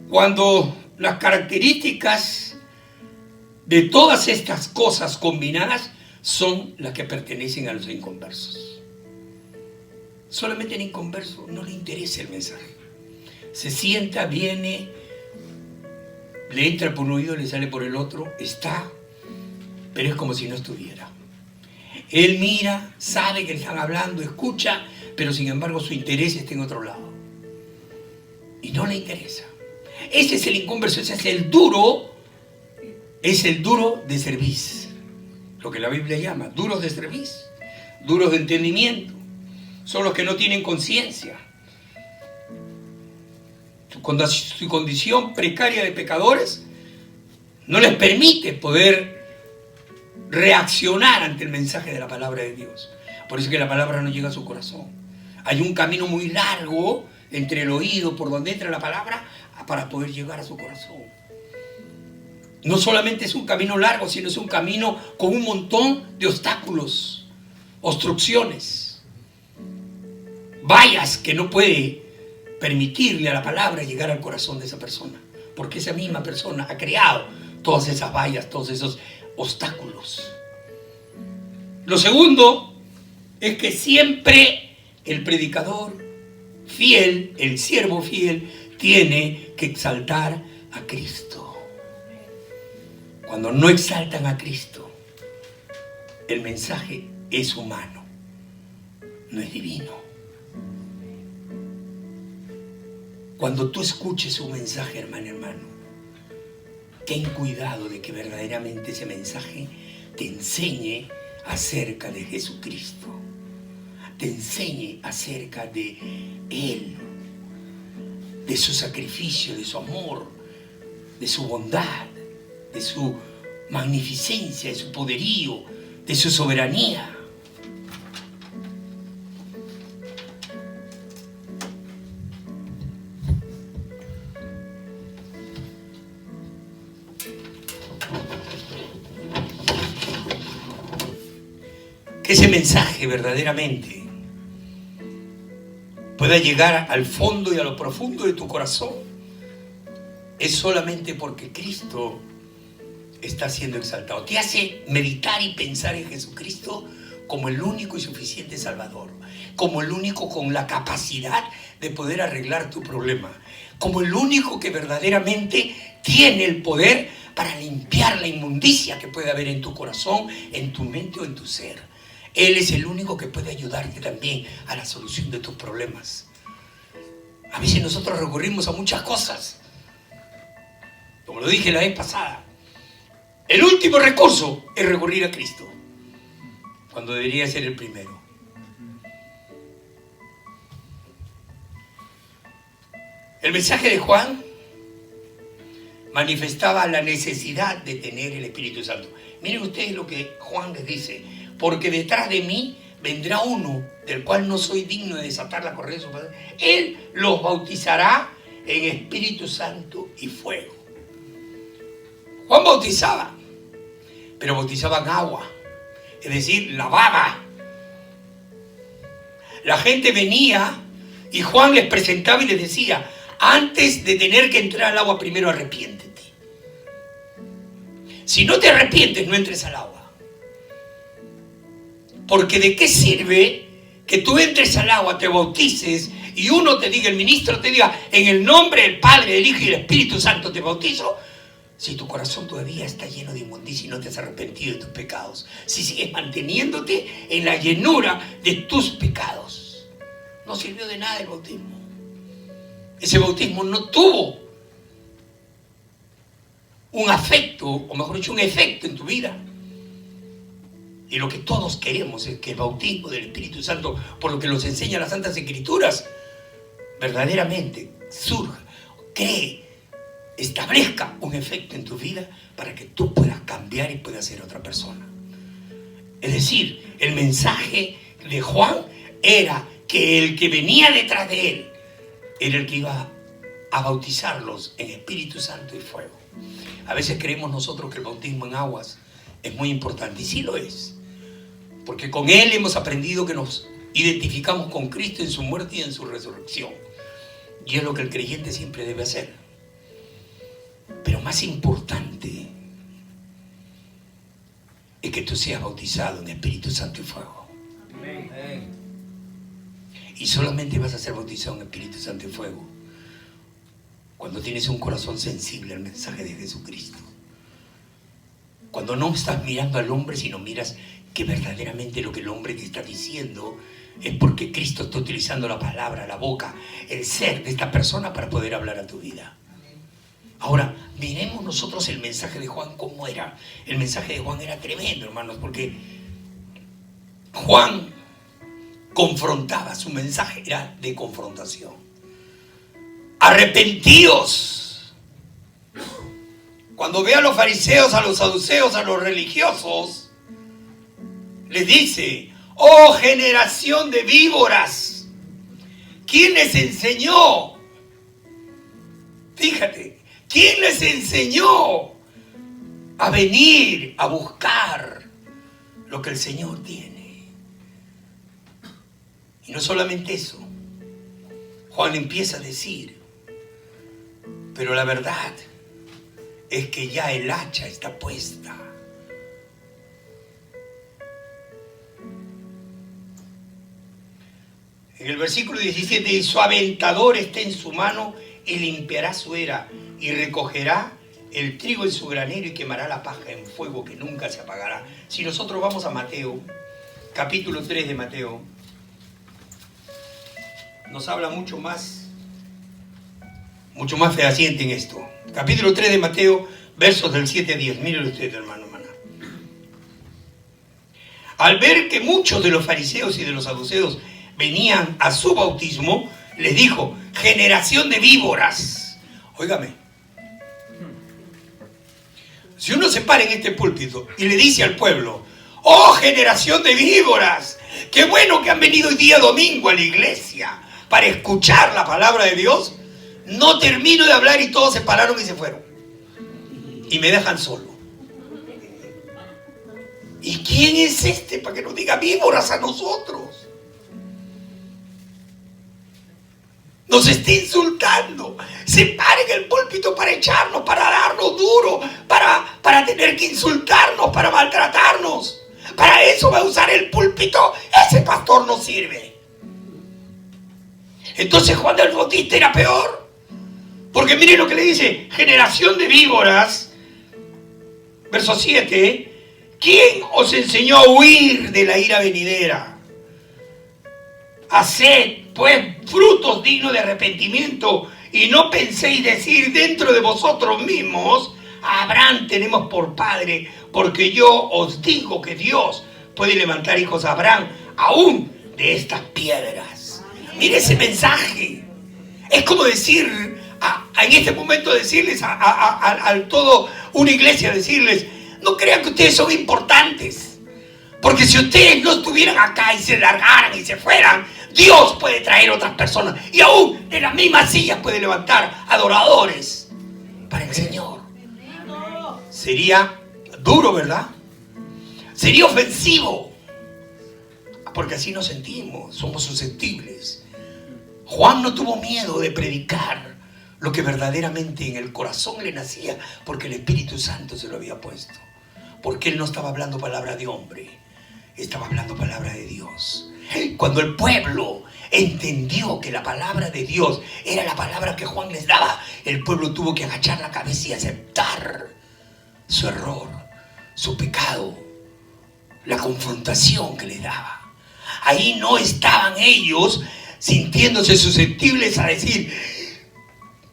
cuando las características de todas estas cosas combinadas son las que pertenecen a los inconversos. Solamente el inconverso no le interesa el mensaje. Se sienta, viene, le entra por un oído, le sale por el otro, está, pero es como si no estuviera. Él mira, sabe que le están hablando, escucha, pero sin embargo su interés está en otro lado. Y no le interesa. Ese es el inconverso, ese es el duro de cerviz. Lo que la Biblia llama duros de cerviz, duros de entendimiento. Son los que no tienen conciencia. Su condición precaria de pecadores no les permite poder reaccionar ante el mensaje de la palabra de Dios. Por eso que la palabra no llega a su corazón. Hay un camino muy largo entre el oído por donde entra la palabra para poder llegar a su corazón. No solamente es un camino largo, sino es un camino con un montón de obstáculos, obstrucciones, vallas que no puede permitirle a la palabra llegar al corazón de esa persona, porque esa misma persona ha creado todas esas vallas, todos esos obstáculos. Lo segundo es que siempre el predicador fiel, el siervo fiel, tiene que exaltar a Cristo. Cuando no exaltan a Cristo, el mensaje es humano, no es divino. Cuando tú escuches un mensaje, hermano, ten cuidado de que verdaderamente ese mensaje te enseñe acerca de Jesucristo, te enseñe acerca de Él, de su sacrificio, de su amor, de su bondad, de su magnificencia, de su poderío, de su soberanía. Que ese mensaje verdaderamente pueda llegar al fondo y a lo profundo de tu corazón es solamente porque Cristo está siendo exaltado. Te hace meditar y pensar en Jesucristo como el único y suficiente Salvador, como el único con la capacidad de poder arreglar tu problema, como el único que verdaderamente tiene el poder para limpiar la inmundicia que puede haber en tu corazón, en tu mente o en tu ser. Él es el único que puede ayudarte también a la solución de tus problemas. A veces nosotros recurrimos a muchas cosas, como lo dije la vez pasada. El último recurso es recurrir a Cristo, cuando debería ser el primero. El mensaje de Juan manifestaba la necesidad de tener el Espíritu Santo. Miren ustedes lo que Juan les dice. porque detrás de mí vendrá uno del cual no soy digno de desatar la correa de su padre. Él los bautizará en Espíritu Santo y fuego. Juan bautizaba, pero bautizaba en agua, es decir, lavaba. La gente venía y Juan les presentaba y les decía: antes de tener que entrar al agua, primero arrepiéntete. Si no te arrepientes, no entres al agua. Porque ¿de qué sirve que tú entres al agua, te bautices y uno te diga, el ministro te diga, en el nombre del Padre, del Hijo y del Espíritu Santo te bautizo, si tu corazón todavía está lleno de inmundicia y no te has arrepentido de tus pecados, si sigues manteniéndote en la llenura de tus pecados? No sirvió de nada el bautismo. Ese bautismo no tuvo un afecto, o mejor dicho, un efecto en tu vida. Y lo que todos queremos es que el bautismo del Espíritu Santo, por lo que nos enseñan las Santas Escrituras, verdaderamente surja, cree, establezca un efecto en tu vida para que tú puedas cambiar y puedas ser otra persona. Es decir, el mensaje de Juan era que el que venía detrás de él era el que iba a bautizarlos en Espíritu Santo y fuego. A veces creemos nosotros que el bautismo en aguas es muy importante, y sí lo es, porque con él hemos aprendido que nos identificamos con Cristo en su muerte y en su resurrección, y es lo que el creyente siempre debe hacer. Pero más importante es que tú seas bautizado en Espíritu Santo y fuego. Amén. Y solamente vas a ser bautizado en Espíritu Santo y fuego cuando tienes un corazón sensible al mensaje de Jesucristo. Cuando no estás mirando al hombre, sino miras que verdaderamente lo que el hombre te está diciendo es porque Cristo está utilizando la palabra, la boca, el ser de esta persona para poder hablar a tu vida. Ahora, miremos nosotros el mensaje de Juan, ¿cómo era? El mensaje de Juan era tremendo, hermanos, porque Juan confrontaba, su mensaje era de confrontación. Arrepentíos. Cuando ve a los fariseos, a los saduceos, a los religiosos, les dice: oh generación de víboras, ¿quién les enseñó? Fíjate, ¿quién les enseñó a venir a buscar lo que el Señor tiene? Y no solamente eso, Juan empieza a decir: pero la verdad es que ya el hacha está puesta. En el versículo 17 dice: su aventador está en su mano y limpiará su era y recogerá el trigo en su granero y quemará la paja en fuego que nunca se apagará. Si nosotros vamos a Mateo, capítulo 3 de Mateo, nos habla mucho más fehaciente en esto. Capítulo 3 de Mateo, versos del 7 a 10. Miren ustedes, hermano, hermana. Al ver que muchos de los fariseos y de los saduceos venían a su bautismo, les dijo: generación de víboras. Óigame, si uno se para en este púlpito y le dice al pueblo: oh generación de víboras, qué bueno que han venido hoy día domingo a la iglesia para escuchar la palabra de Dios, no termino de hablar y todos se pararon y se fueron y me dejan solo. ¿Y quién es este para que nos diga víboras a nosotros? Nos está insultando. Se para en el púlpito para echarnos, para darnos duro, para tener que insultarnos, para maltratarnos. Para eso va a usar el púlpito. Ese pastor no sirve. Entonces Juan el Bautista era peor, porque miren lo que le dice: generación de víboras. Verso 7: ¿quién os enseñó a huir de la ira venidera? Haced pues frutos dignos de arrepentimiento, y no penséis decir dentro de vosotros mismos: a Abraham tenemos por padre, porque yo os digo que Dios puede levantar hijos a Abraham aún de estas piedras. Mire ese mensaje. Es como decir, en este momento decirles a todo una iglesia, decirles: no crean que ustedes son importantes. Porque si ustedes no estuvieran acá y se largaran y se fueran, Dios puede traer otras personas. Y aún en la misma silla puede levantar adoradores para el Señor. Sería duro, ¿verdad? Sería ofensivo. Porque así nos sentimos, somos susceptibles. Juan no tuvo miedo de predicar lo que verdaderamente en el corazón le nacía, porque el Espíritu Santo se lo había puesto. Porque él no estaba hablando palabra de hombre, estaba hablando palabra de Dios. Cuando el pueblo entendió que la palabra de Dios era la palabra que Juan les daba, el pueblo tuvo que agachar la cabeza y aceptar su error, su pecado, la confrontación que les daba. Ahí no estaban ellos sintiéndose susceptibles a decir: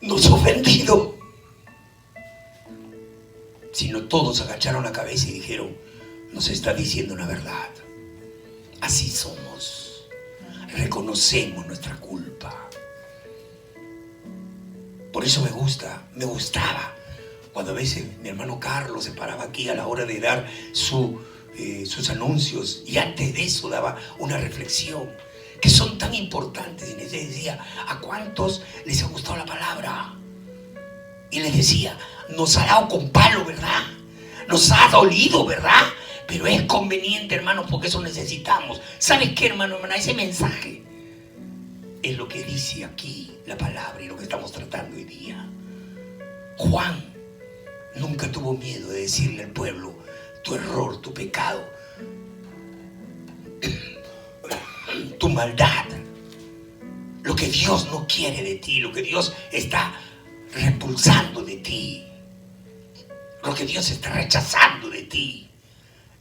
nos ha ofendido, sino todos agacharon la cabeza y dijeron: nos está diciendo una verdad. Así somos, reconocemos nuestra culpa. Por eso me gustaba cuando a veces mi hermano Carlos se paraba aquí a la hora de dar sus anuncios, y antes de eso daba una reflexión que son tan importantes. Y les decía: ¿a cuántos les ha gustado la palabra? Y les decía: nos ha dado con palo, ¿verdad? Nos ha dolido, ¿verdad? Pero es conveniente, hermanos, porque eso necesitamos. ¿Sabes qué, hermano, hermana? Ese mensaje es lo que dice aquí la palabra y lo que estamos tratando hoy día. Juan nunca tuvo miedo de decirle al pueblo: tu error, tu pecado, tu maldad, lo que Dios no quiere de ti, lo que Dios está repulsando de ti, lo que Dios está rechazando de ti,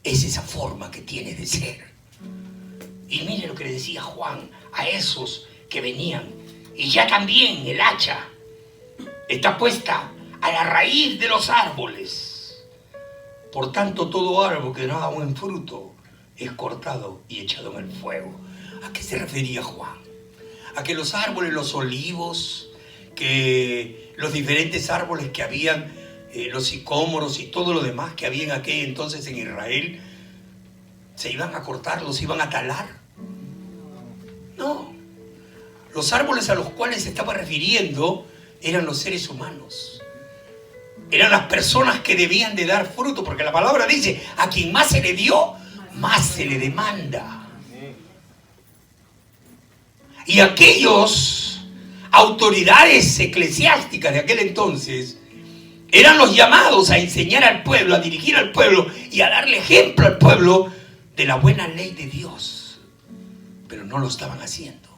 es esa forma que tienes de ser. Y mire lo que le decía Juan a esos que venían: y ya también el hacha está puesta a la raíz de los árboles. Por tanto, todo árbol que no da buen fruto es cortado y echado en el fuego. ¿A qué se refería Juan? A que los árboles, los olivos, que los diferentes árboles que habían, los sicómoros y todo lo demás que había en aquel entonces en Israel, se iban a cortar, los iban a talar. No. Los árboles a los cuales se estaba refiriendo eran los seres humanos. Eran las personas que debían de dar fruto, porque la palabra dice: a quien más se le dio, más se le demanda. Y aquellos autoridades eclesiásticas de aquel entonces eran los llamados a enseñar al pueblo, a dirigir al pueblo y a darle ejemplo al pueblo de la buena ley de Dios. Pero no lo estaban haciendo.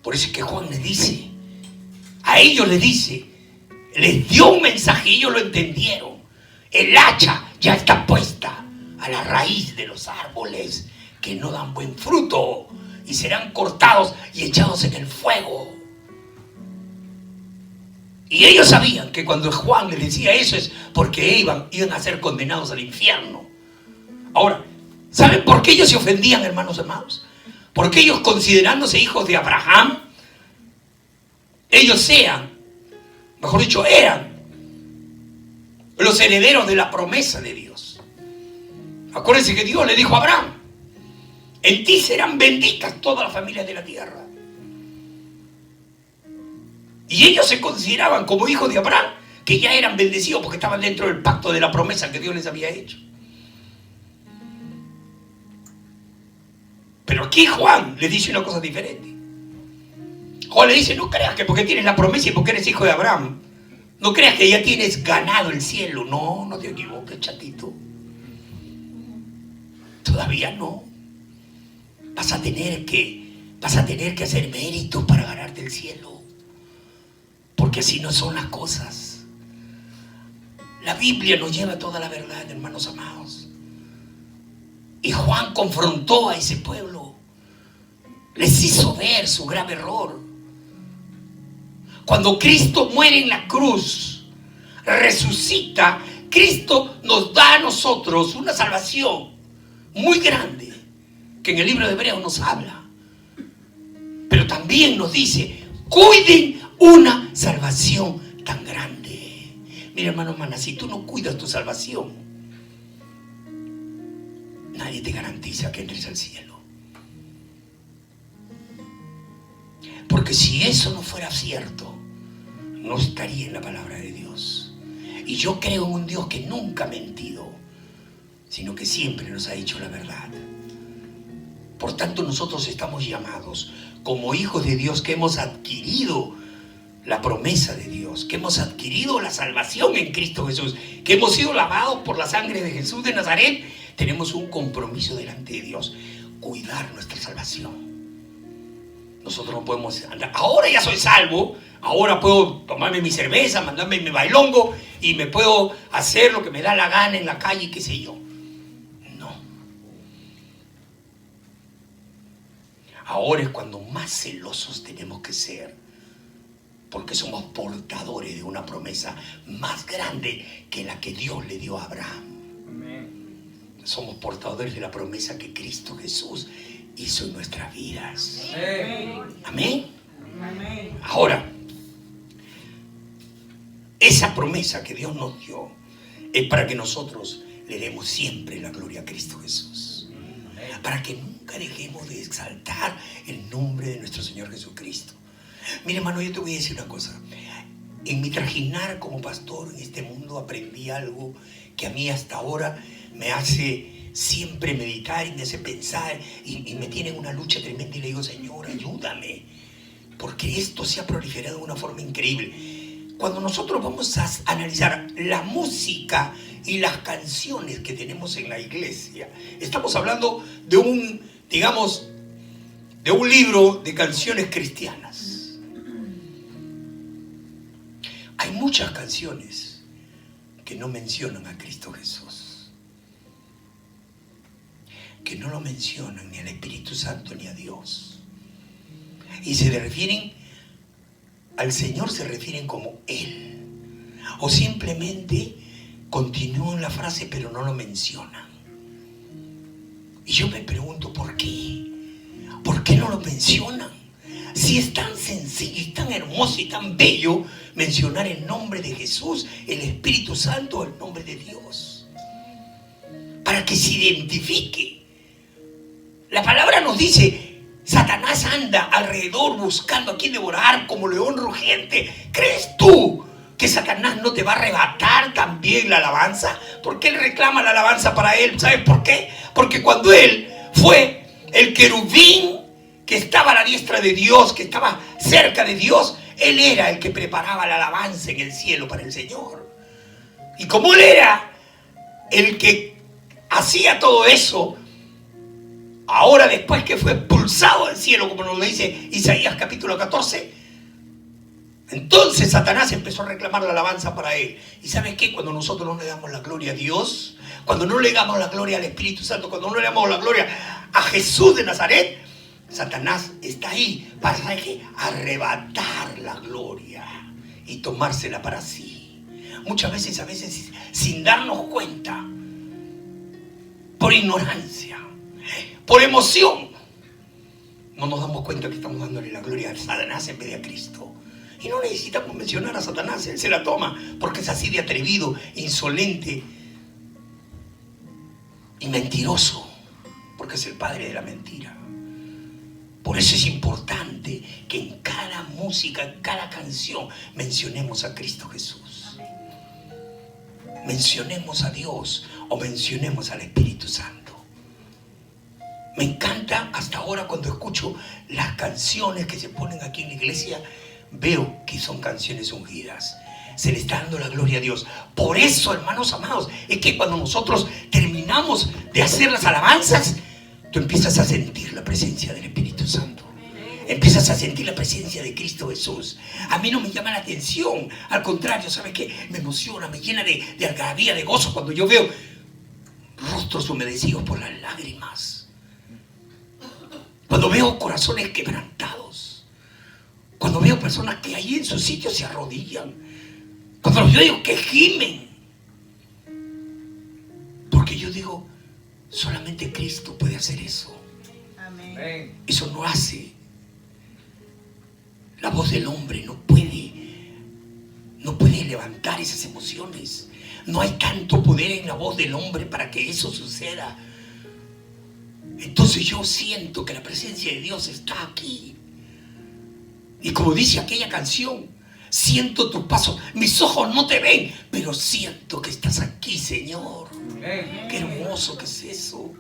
Por eso es que Juan les dice, a ellos les dice, les dio un mensaje y ellos lo entendieron. El hacha ya está puesta a la raíz de los árboles que no dan buen fruto y serán cortados y echados en el fuego. Y ellos sabían que cuando Juan les decía eso es porque iban a ser condenados al infierno. Ahora, ¿saben por qué ellos se ofendían, hermanos amados? Porque ellos, considerándose hijos de Abraham, ellos eran los herederos de la promesa de Dios. Acuérdense que Dios le dijo a Abraham: en ti serán benditas todas las familias de la tierra. Y ellos se consideraban como hijos de Abraham, que ya eran bendecidos porque estaban dentro del pacto de la promesa que Dios les había hecho. Pero aquí Juan les dice una cosa diferente. Juan le dice: no creas que porque tienes la promesa y porque eres hijo de Abraham, no creas que ya tienes ganado el cielo. No, no te equivoques, chatito. Todavía no. Vas a tener que hacer méritos para ganarte el cielo. Porque así no son las cosas. La Biblia nos lleva toda la verdad, hermanos amados. Y Juan confrontó a ese pueblo. Les hizo ver su grave error. Cuando Cristo muere en la cruz, resucita, Cristo nos da a nosotros una salvación muy grande, que en el libro de Hebreos nos habla. Pero también nos dice: cuiden una salvación tan grande. Mira, hermano, hermana, si tú no cuidas tu salvación, nadie te garantiza que entres al cielo. Porque si eso no fuera cierto, no estaría en la palabra de Dios. Y yo creo en un Dios que nunca ha mentido, sino que siempre nos ha dicho la verdad. Por tanto, nosotros estamos llamados como hijos de Dios, que hemos adquirido la promesa de Dios, que hemos adquirido la salvación en Cristo Jesús, que hemos sido lavados por la sangre de Jesús de Nazaret. Tenemos un compromiso delante de Dios: cuidar nuestra salvación. Nosotros no podemos andar, ahora ya soy salvo, ahora puedo tomarme mi cerveza, mandarme mi bailongo y me puedo hacer lo que me da la gana en la calle, qué sé yo. No. Ahora es cuando más celosos tenemos que ser, porque somos portadores de una promesa más grande que la que Dios le dio a Abraham. Somos portadores de la promesa que Cristo Jesús hizo en nuestras vidas. Amén. Ahora, esa promesa que Dios nos dio es para que nosotros le demos siempre la gloria a Cristo Jesús, para que nunca dejemos de exaltar el nombre de nuestro Señor Jesucristo. Mire, hermano, yo te voy a decir una cosa. En mi trajinar como pastor en este mundo aprendí algo que a mí hasta ahora me hace siempre meditar y me hace pensar y me tiene en una lucha tremenda, y le digo: Señor, ayúdame, porque esto se ha proliferado de una forma increíble. Cuando nosotros vamos a analizar la música y las canciones que tenemos en la iglesia, estamos hablando de un libro de canciones cristianas. Hay muchas canciones que no mencionan a Cristo Jesús, que no lo mencionan ni al Espíritu Santo ni a Dios, y se refieren al Señor, se refieren como Él, o simplemente continúan la frase pero no lo mencionan. Y yo me pregunto, ¿por qué? ¿Por qué no lo mencionan? Si es tan sencillo y tan hermoso y tan bello mencionar el nombre de Jesús, el Espíritu Santo, el nombre de Dios, para que se identifique. La palabra nos dice: Satanás anda alrededor buscando a quien devorar como león rugiente. ¿Crees tú que Satanás no te va a arrebatar también la alabanza? Porque él reclama la alabanza para él. ¿Sabes por qué? Porque cuando él fue el querubín que estaba a la diestra de Dios, que estaba cerca de Dios, él era el que preparaba la alabanza en el cielo para el Señor. Y como él era el que hacía todo eso, ahora, después que fue expulsado del cielo, como nos lo dice Isaías capítulo 14, entonces Satanás empezó a reclamar la alabanza para él. ¿Y sabes qué? Cuando nosotros no le damos la gloria a Dios, cuando no le damos la gloria al Espíritu Santo, cuando no le damos la gloria a Jesús de Nazaret, Satanás está ahí para, ¿sabes qué?, arrebatar la gloria y tomársela para sí. Muchas veces, a veces sin darnos cuenta, por ignorancia, por emoción, no nos damos cuenta que estamos dándole la gloria a Satanás en vez de a Cristo. Y no necesitamos mencionar a Satanás, él se la toma, porque es así de atrevido, insolente y mentiroso, porque es el padre de la mentira. Por eso es importante que en cada música, en cada canción, mencionemos a Cristo Jesús, mencionemos a Dios o mencionemos al Espíritu Santo. Me encanta hasta ahora cuando escucho las canciones que se ponen aquí en la iglesia, veo que son canciones ungidas. Se le está dando la gloria a Dios. Por eso, hermanos amados, es que cuando nosotros terminamos de hacer las alabanzas, tú empiezas a sentir la presencia del Espíritu Santo. Empiezas a sentir la presencia de Cristo Jesús. A mí no me llama la atención. Al contrario, ¿sabes qué? Me emociona, me llena de algarabía, de gozo cuando yo veo rostros humedecidos por las lágrimas. Cuando veo corazones quebrantados. Cuando veo personas que ahí en su sitio se arrodillan. Cuando los veo que gimen. Porque yo digo, solamente Cristo puede hacer eso. Amén. Eso no hace. La voz del hombre no puede levantar esas emociones. No hay tanto poder en la voz del hombre para que eso suceda. Entonces yo siento que la presencia de Dios está aquí. Y como dice aquella canción, siento tus pasos, mis ojos no te ven, pero siento que estás aquí, Señor. Qué hermoso que es eso.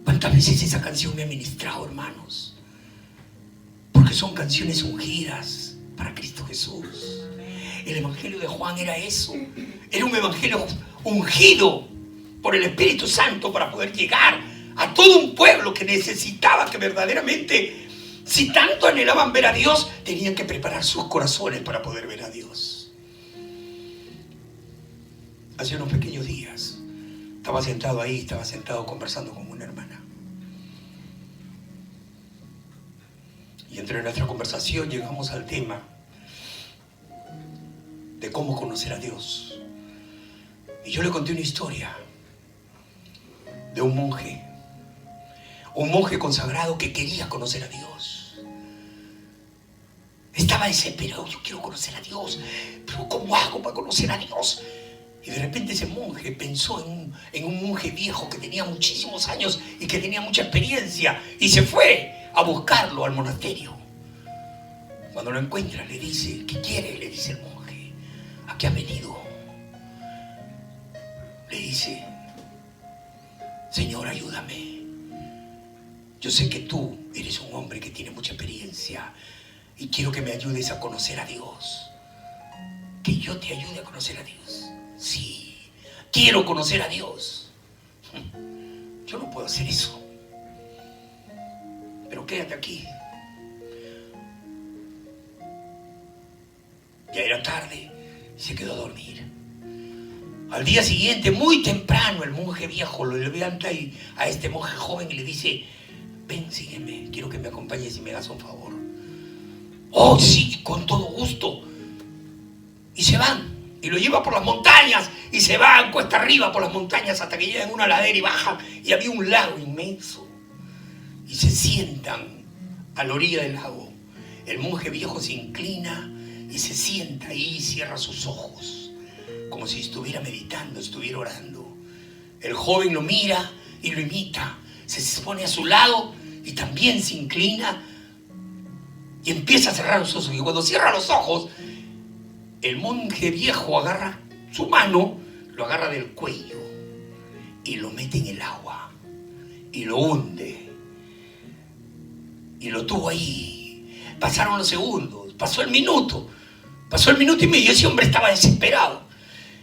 ¿Cuántas veces esa canción me ha ministrado, hermanos? Porque son canciones ungidas para Cristo Jesús. El evangelio de Juan era eso. Era un evangelio ungido por el Espíritu Santo para poder llegar a todo un pueblo que necesitaba, que verdaderamente, si tanto anhelaban ver a Dios, tenían que preparar sus corazones para poder ver a Dios. Hace unos pequeños días estaba sentado conversando con una hermana. Y entre nuestra conversación llegamos al tema de cómo conocer a Dios. Y yo le conté una historia de un monje consagrado que quería conocer a Dios. Estaba desesperado, yo quiero conocer a Dios, pero ¿cómo hago para conocer a Dios? Y de repente ese monje pensó en un monje viejo que tenía muchísimos años y que tenía mucha experiencia, y se fue a buscarlo al monasterio. Cuando lo encuentra le dice, ¿qué quiere? Le dice el monje, ¿a qué ha venido? Le dice, Señor, ayúdame. Yo sé que tú eres un hombre que tiene mucha experiencia y quiero que me ayudes a conocer a Dios. Que yo te ayude a conocer a Dios. Sí, quiero conocer a Dios. Yo no puedo hacer eso. Pero quédate aquí. Ya era tarde y se quedó a dormir. Al día siguiente, muy temprano, el monje viejo lo levanta y a este monje joven y le dice, ven, sígueme, quiero que me acompañes y me hagas un favor. Oh, sí, con todo gusto. Y se van, y lo lleva por las montañas, y se van cuesta arriba por las montañas hasta que llegan a una ladera y bajan, y había un lago inmenso. Y se sientan a la orilla del lago. El monje viejo se inclina y se sienta ahí y cierra sus ojos, como si estuviera meditando, estuviera orando. El joven lo mira y lo imita. Se pone a su lado y también se inclina y empieza a cerrar los ojos. Y cuando cierra los ojos, el monje viejo agarra su mano, lo agarra del cuello y lo mete en el agua y lo hunde. Y lo tuvo ahí. Pasaron los segundos, pasó el minuto y medio. Ese hombre estaba desesperado.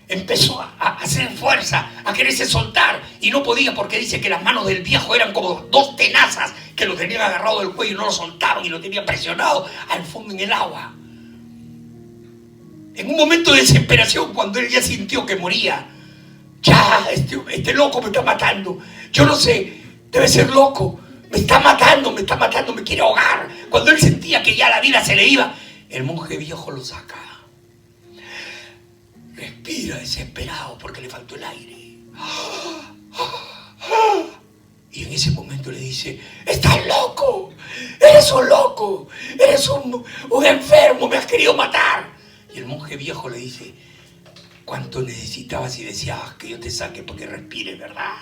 Empezó a hacer fuerza, a quererse soltar y no podía, porque dice que las manos del viejo eran como dos tenazas que lo tenían agarrado del cuello y no lo soltaban y lo tenían presionado al fondo en el agua. En un momento de desesperación, cuando él ya sintió que moría, ya, este loco me está matando, yo no sé, debe ser loco, me está matando, me quiere ahogar. Cuando él sentía que ya la vida se le iba, el monje viejo lo saca. Respira desesperado porque le faltó el aire. Y en ese momento le dice, estás loco, eres un loco, eres un enfermo, me has querido matar. Y el monje viejo le dice, ¿cuánto necesitabas y deseabas que yo te saque para que respires, verdad?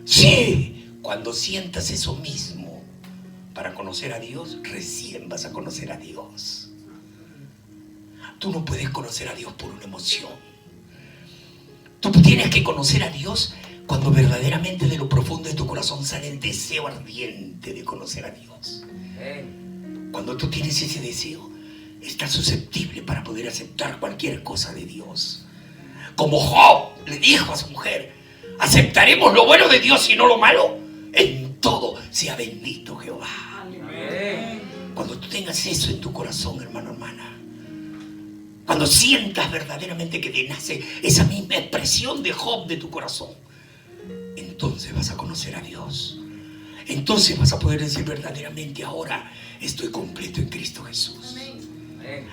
Sí, cuando sientas eso mismo para conocer a Dios, recién vas a conocer a Dios. Tú no puedes conocer a Dios por una emoción. Tú tienes que conocer a Dios cuando verdaderamente de lo profundo de tu corazón sale el deseo ardiente de conocer a Dios. Cuando tú tienes ese deseo, estás susceptible para poder aceptar cualquier cosa de Dios. Como Job le dijo a su mujer, ¿aceptaremos lo bueno de Dios y no lo malo? En todo sea bendito Jehová. Cuando tú tengas eso en tu corazón, hermano, hermana, cuando sientas verdaderamente que te nace esa misma expresión de Job de tu corazón, entonces vas a conocer a Dios. Entonces vas a poder decir verdaderamente, ahora estoy completo en Cristo Jesús.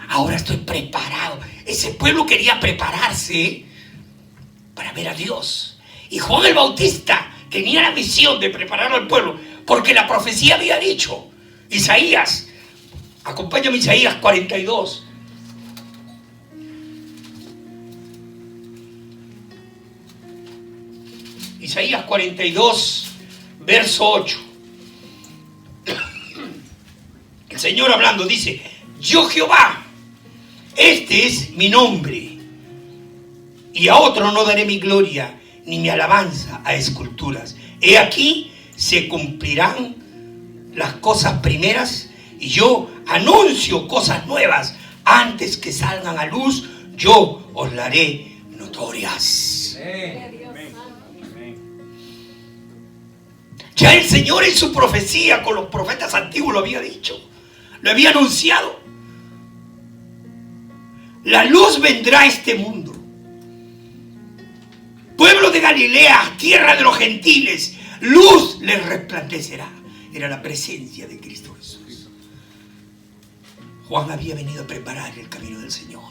Ahora estoy preparado. Ese pueblo quería prepararse para ver a Dios. Y Juan el Bautista tenía la misión de preparar al pueblo, porque la profecía había dicho, Isaías, acompáñame a Isaías 42. Isaías 42, verso 8. El Señor hablando dice: yo Jehová, este es mi nombre, y a otro no daré mi gloria ni mi alabanza a esculturas. He aquí se cumplirán las cosas primeras, y yo anuncio cosas nuevas. Antes que salgan a luz, yo os la haré notorias. Ya el Señor en su profecía con los profetas antiguos lo había dicho, lo había anunciado. La luz vendrá a este mundo. Pueblo de Galilea, tierra de los gentiles, luz les resplandecerá. Era la presencia de Cristo Jesús. Juan había venido a preparar el camino del Señor.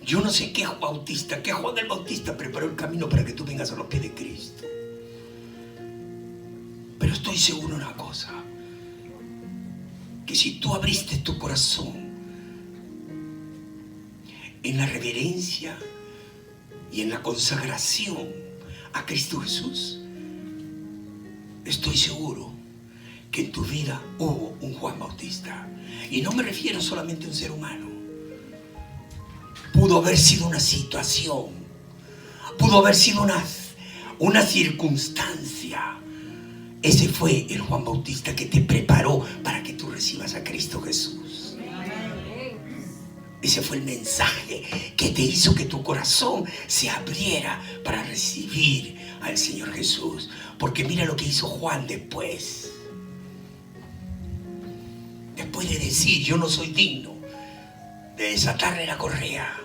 Yo no sé qué Juan el Bautista preparó el camino para que tú vengas a los pies de Cristo. Pero estoy seguro de una cosa, que si tú abriste tu corazón en la reverencia y en la consagración a Cristo Jesús, estoy seguro que en tu vida hubo un Juan Bautista. Y no me refiero solamente a un ser humano. Pudo haber sido una situación, pudo haber sido una circunstancia. Ese fue el Juan Bautista que te preparó para que tú recibas a Cristo Jesús. Ese fue el mensaje que te hizo que tu corazón se abriera para recibir al Señor Jesús. Porque mira lo que hizo Juan después. Después de decir: yo no soy digno de desatarle la correa.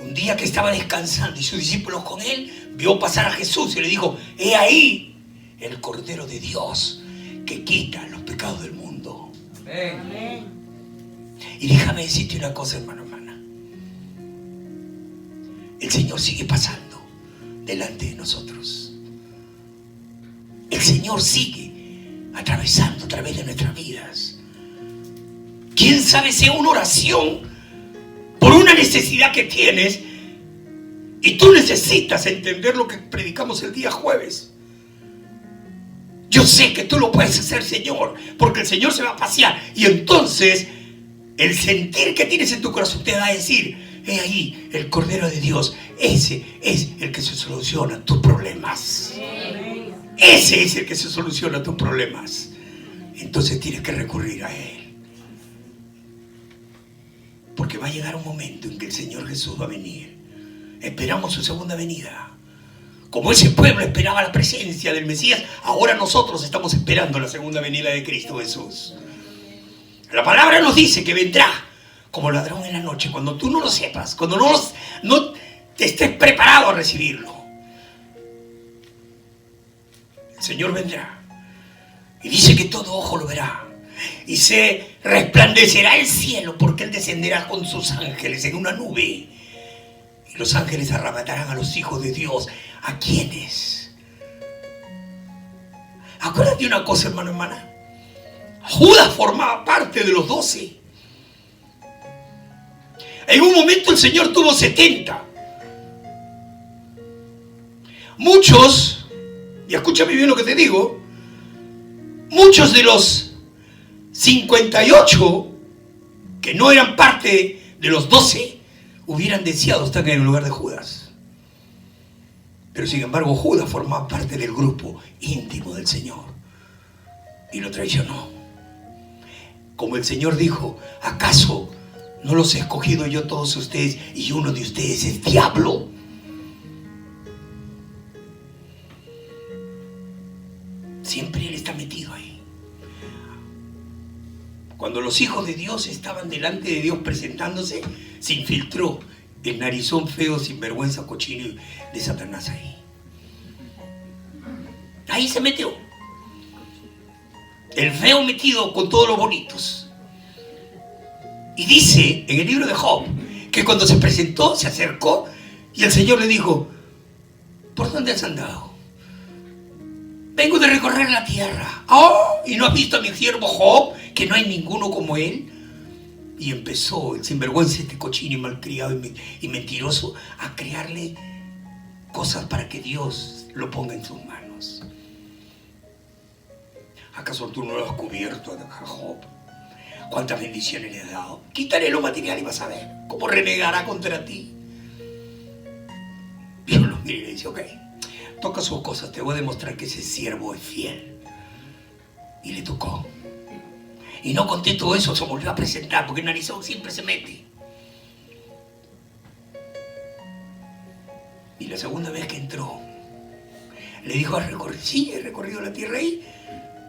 Un día que estaba descansando y sus discípulos con él, vio pasar a Jesús y le dijo: he ahí el Cordero de Dios que quita los pecados del mundo. Amén. Y déjame decirte una cosa, hermano, hermana. El Señor sigue pasando delante de nosotros. El Señor sigue atravesando a través de nuestras vidas. Quién sabe, sea una oración por una necesidad que tienes y tú necesitas entender lo que predicamos el día jueves. Yo sé que tú lo puedes hacer, Señor, porque el Señor se va a pasear. Y entonces el sentir que tienes en tu corazón te va a decir: he ahí el Cordero de Dios. Ese es el que se soluciona tus problemas. Ese es el que se soluciona tus problemas. Entonces tienes que recurrir a Él. Porque va a llegar un momento en que el Señor Jesús va a venir. Esperamos su segunda venida. Como ese pueblo esperaba la presencia del Mesías, ahora nosotros estamos esperando la segunda venida de Cristo Jesús. La palabra nos dice que vendrá como ladrón en la noche, cuando tú no lo sepas, cuando no te estés preparado a recibirlo. El Señor vendrá y dice que todo ojo lo verá y se resplandecerá el cielo, porque Él descenderá con sus ángeles en una nube y los ángeles arrebatarán a los hijos de Dios. ¿A quiénes? Acuérdate de una cosa, hermano, hermana. Judas formaba parte de los 12. En un momento el Señor tuvo 70. Muchos, y escúchame bien lo que te digo, muchos de los 58 que no eran parte de los 12 hubieran deseado estar en el lugar de Judas. Pero sin embargo Judas formaba parte del grupo íntimo del Señor y lo traicionó. Como el Señor dijo: ¿acaso no los he escogido yo todos ustedes y uno de ustedes es diablo? Siempre Él está metido ahí. Cuando los hijos de Dios estaban delante de Dios presentándose, se infiltró el narizón feo, sinvergüenza, cochino de Satanás ahí. Ahí se metió. El feo metido con todos los bonitos. Y dice en el libro de Job que cuando se presentó, se acercó y el Señor le dijo: ¿por dónde has andado? Vengo de recorrer la tierra. Oh, ¿y no has visto a mi siervo Job, que no hay ninguno como él? Y empezó el sinvergüenza, este cochino y malcriado y mentiroso, a crearle cosas para que Dios lo ponga en sus manos. ¿Acaso tú no lo has cubierto a Job? ¿Cuántas bendiciones le has dado? Quítale lo material y vas a ver cómo renegará contra ti. Dios lo mira y le dice, ok, toca sus cosas, te voy a demostrar que ese siervo es fiel. Y le tocó. Y no contento eso, se volvió a presentar, porque el narizón siempre se mete. Y la segunda vez que entró, le dijo, sí, he recorrido la tierra y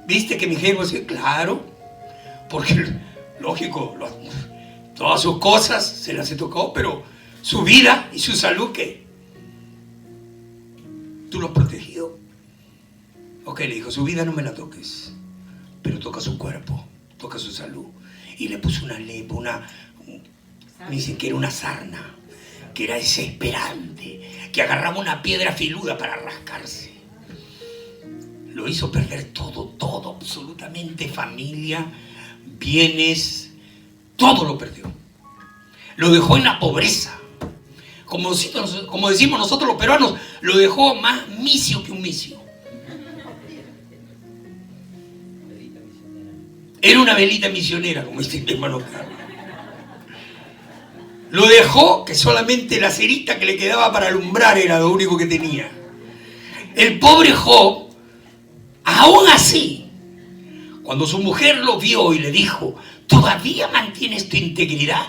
¿viste que mi siervo es? Claro, porque lógico, todas sus cosas se las he tocado, pero su vida y su salud, ¿qué? ¿Tú lo has protegido? Ok, le dijo, su vida no me la toques, pero toca su cuerpo, toca su salud. Y le puso una lepra, me dicen que era una sarna, que era desesperante, que agarraba una piedra filuda para rascarse. Lo hizo perder todo, absolutamente, familia, bienes, todo lo perdió. Lo dejó en la pobreza. Como decimos nosotros los peruanos, lo dejó más misio que un misio. Era una velita misionera, como dice mi hermano Carlos. Lo dejó que solamente la cerita que le quedaba para alumbrar era lo único que tenía. El pobre Job, aún así, cuando su mujer lo vio y le dijo, ¿todavía mantienes tu integridad?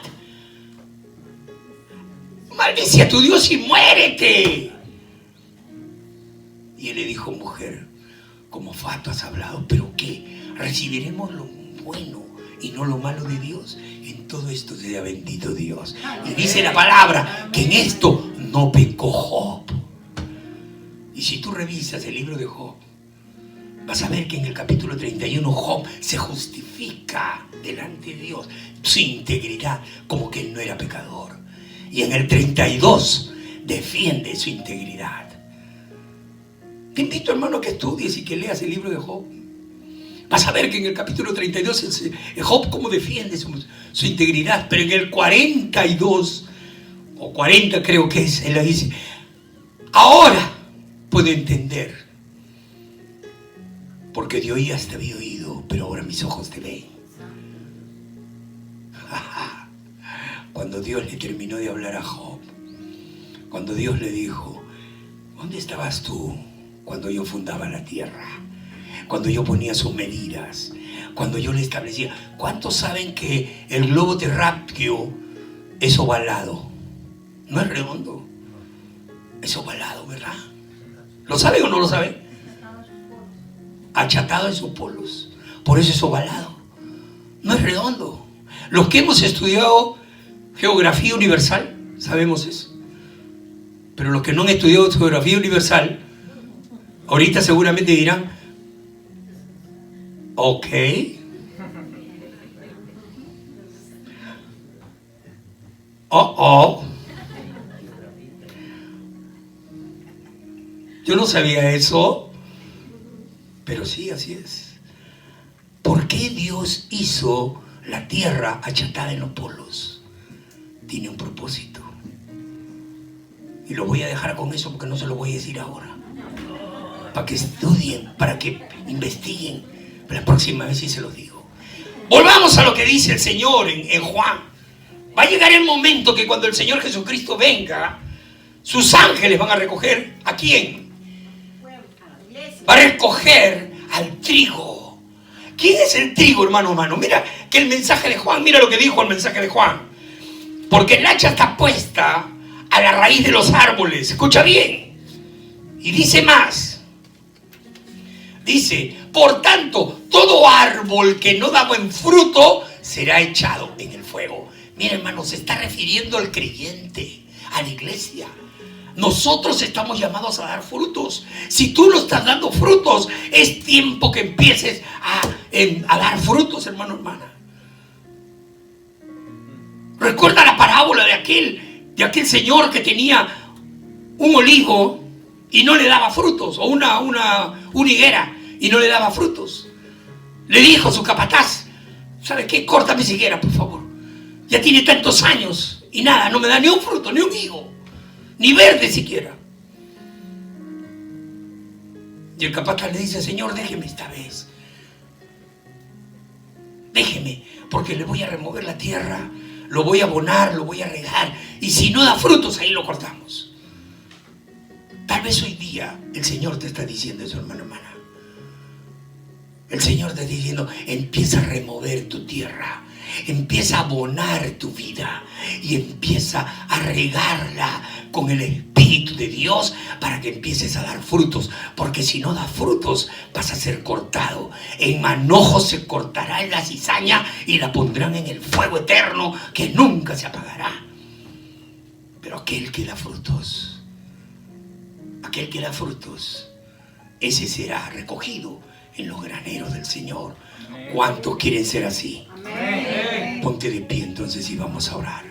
Maldice a tu Dios y muérete. Y él le dijo, mujer, como fato has hablado, pero ¿qué? ¿Recibiremos lo bueno y no lo malo de Dios? En todo esto sea bendito Dios. Y dice la palabra que en esto no pecó Job. Y si tú revisas el libro de Job, vas a ver que en el capítulo 31 Job se justifica delante de Dios su integridad, como que él no era pecador. Y en el 32 defiende su integridad. Te invito, hermano, a que estudies y que leas el libro de Job. Vas a ver que en el capítulo 32 Job cómo defiende su integridad. Pero en el 42 o 40 creo que es, él le dice, ahora puedo entender, porque de oídas te había oído, pero ahora mis ojos te ven. Cuando Dios le terminó de hablar a Job, cuando Dios le dijo, ¿dónde estabas tú cuando yo fundaba la tierra? Cuando yo ponía sus medidas, cuando yo le establecía. ¿Cuántos saben que el globo terráqueo es ovalado? No es redondo, es ovalado, ¿verdad? ¿Lo saben o no lo saben? Achatado en sus polos, por eso es ovalado, no es redondo. Los que hemos estudiado geografía universal sabemos eso, pero los que no han estudiado geografía universal ahorita seguramente dirán, ok, yo no sabía eso, pero sí, así es. ¿Por qué Dios hizo la tierra achatada en los polos? Tiene un propósito. Y lo voy a dejar con eso porque no se lo voy a decir ahora. Para que estudien, para que investiguen. Pero la próxima vez sí se los digo. Volvamos a lo que dice el Señor en Juan. Va a llegar el momento que cuando el Señor Jesucristo venga, sus ángeles van a recoger ¿a quién? Va a recoger al trigo. ¿Quién es el trigo, hermano? Mira que el mensaje de Juan, mira lo que dijo el mensaje de Juan. Porque el hacha está puesta a la raíz de los árboles. Escucha bien. Y dice más. Dice, por tanto, todo árbol que no da buen fruto será echado en el fuego. Mira, hermano, se está refiriendo al creyente, a la iglesia. Nosotros estamos llamados a dar frutos. Si tú no estás dando frutos, es tiempo que empieces a dar frutos, hermano, hermana. Recuerda la parábola de aquel señor que tenía un olivo y no le daba frutos, o una higuera y no le daba frutos. Le dijo a su capataz, ¿sabe qué? Córtame esa higuera, por favor. Ya tiene tantos años y nada, no me da ni un fruto, ni un higo, ni verde siquiera. Y el capataz le dice: Señor, déjeme esta vez. Déjeme, porque le voy a remover la tierra, lo voy a abonar, lo voy a regar. Y si no da frutos, ahí lo cortamos. Tal vez hoy día el Señor te está diciendo eso, hermano, hermana. El Señor te está diciendo: empieza a remover tu tierra, empieza a abonar tu vida y empieza a regarla con el Espíritu de Dios para que empieces a dar frutos. Porque si no das frutos, vas a ser cortado. En manojo se cortará en la cizaña y la pondrán en el fuego eterno que nunca se apagará. Pero aquel que da frutos, ese será recogido en los graneros del Señor. ¿Cuántos quieren ser así? Amén. Ponte de pie entonces y vamos a orar.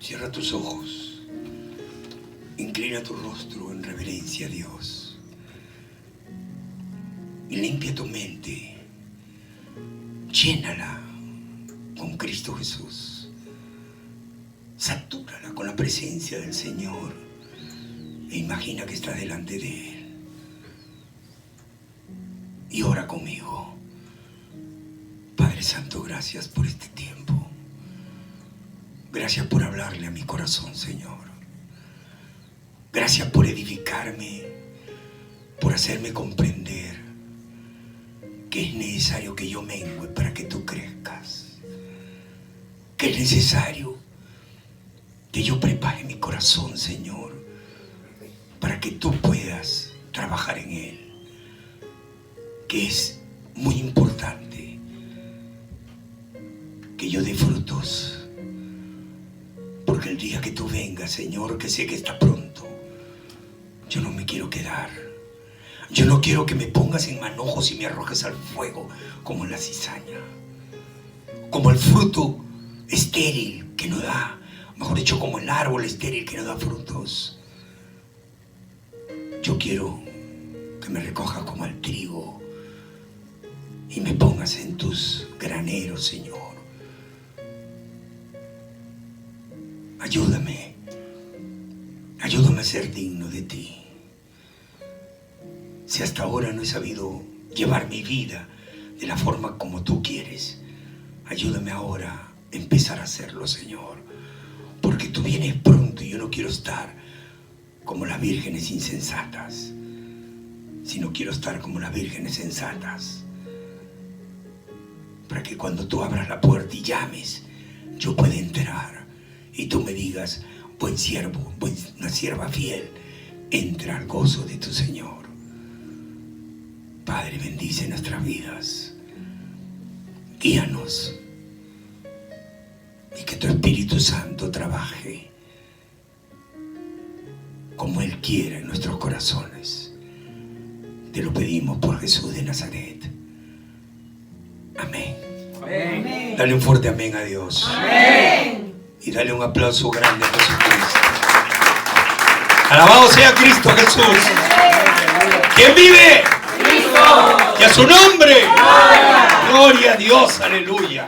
Cierra tus ojos, inclina tu rostro en reverencia a Dios y limpia tu mente, llénala con Cristo Jesús, satúrala con la presencia del Señor e imagina que estás delante de Él y ora conmigo. Padre Santo, gracias por este tiempo. Gracias por hablarle a mi corazón, Señor. Gracias por edificarme, por hacerme comprender que es necesario que yo mengüe para que tú crezcas. Que es necesario que yo prepare mi corazón, Señor, para que tú puedas trabajar en él. Que es muy importante que yo dé frutos. Porque el día que tú vengas, Señor, que sé que está pronto, yo no me quiero quedar. Yo no quiero que me pongas en manojos y me arrojes al fuego como la cizaña, como el fruto estéril que no da, mejor dicho, como el árbol estéril que no da frutos. Yo quiero que me recojas como al trigo y me pongas en tus graneros, Señor. Ayúdame a ser digno de ti. Si hasta ahora no he sabido llevar mi vida de la forma como tú quieres, ayúdame ahora a empezar a hacerlo, Señor. Porque tú vienes pronto y yo no quiero estar como las vírgenes insensatas, sino quiero estar como las vírgenes sensatas. Para que cuando tú abras la puerta y llames, yo pueda entrar. Y tú me digas: buen siervo, una sierva fiel, entra al gozo de tu Señor. Padre, bendice nuestras vidas. Guíanos. Y que tu Espíritu Santo trabaje como Él quiere en nuestros corazones. Te lo pedimos por Jesús de Nazaret. Amén. Amén. Dale un fuerte amén a Dios. Amén. Y dale un aplauso grande a Jesucristo. Alabado sea Cristo Jesús. ¿Quién vive? Cristo. Y a su nombre. Gloria a Dios. Aleluya.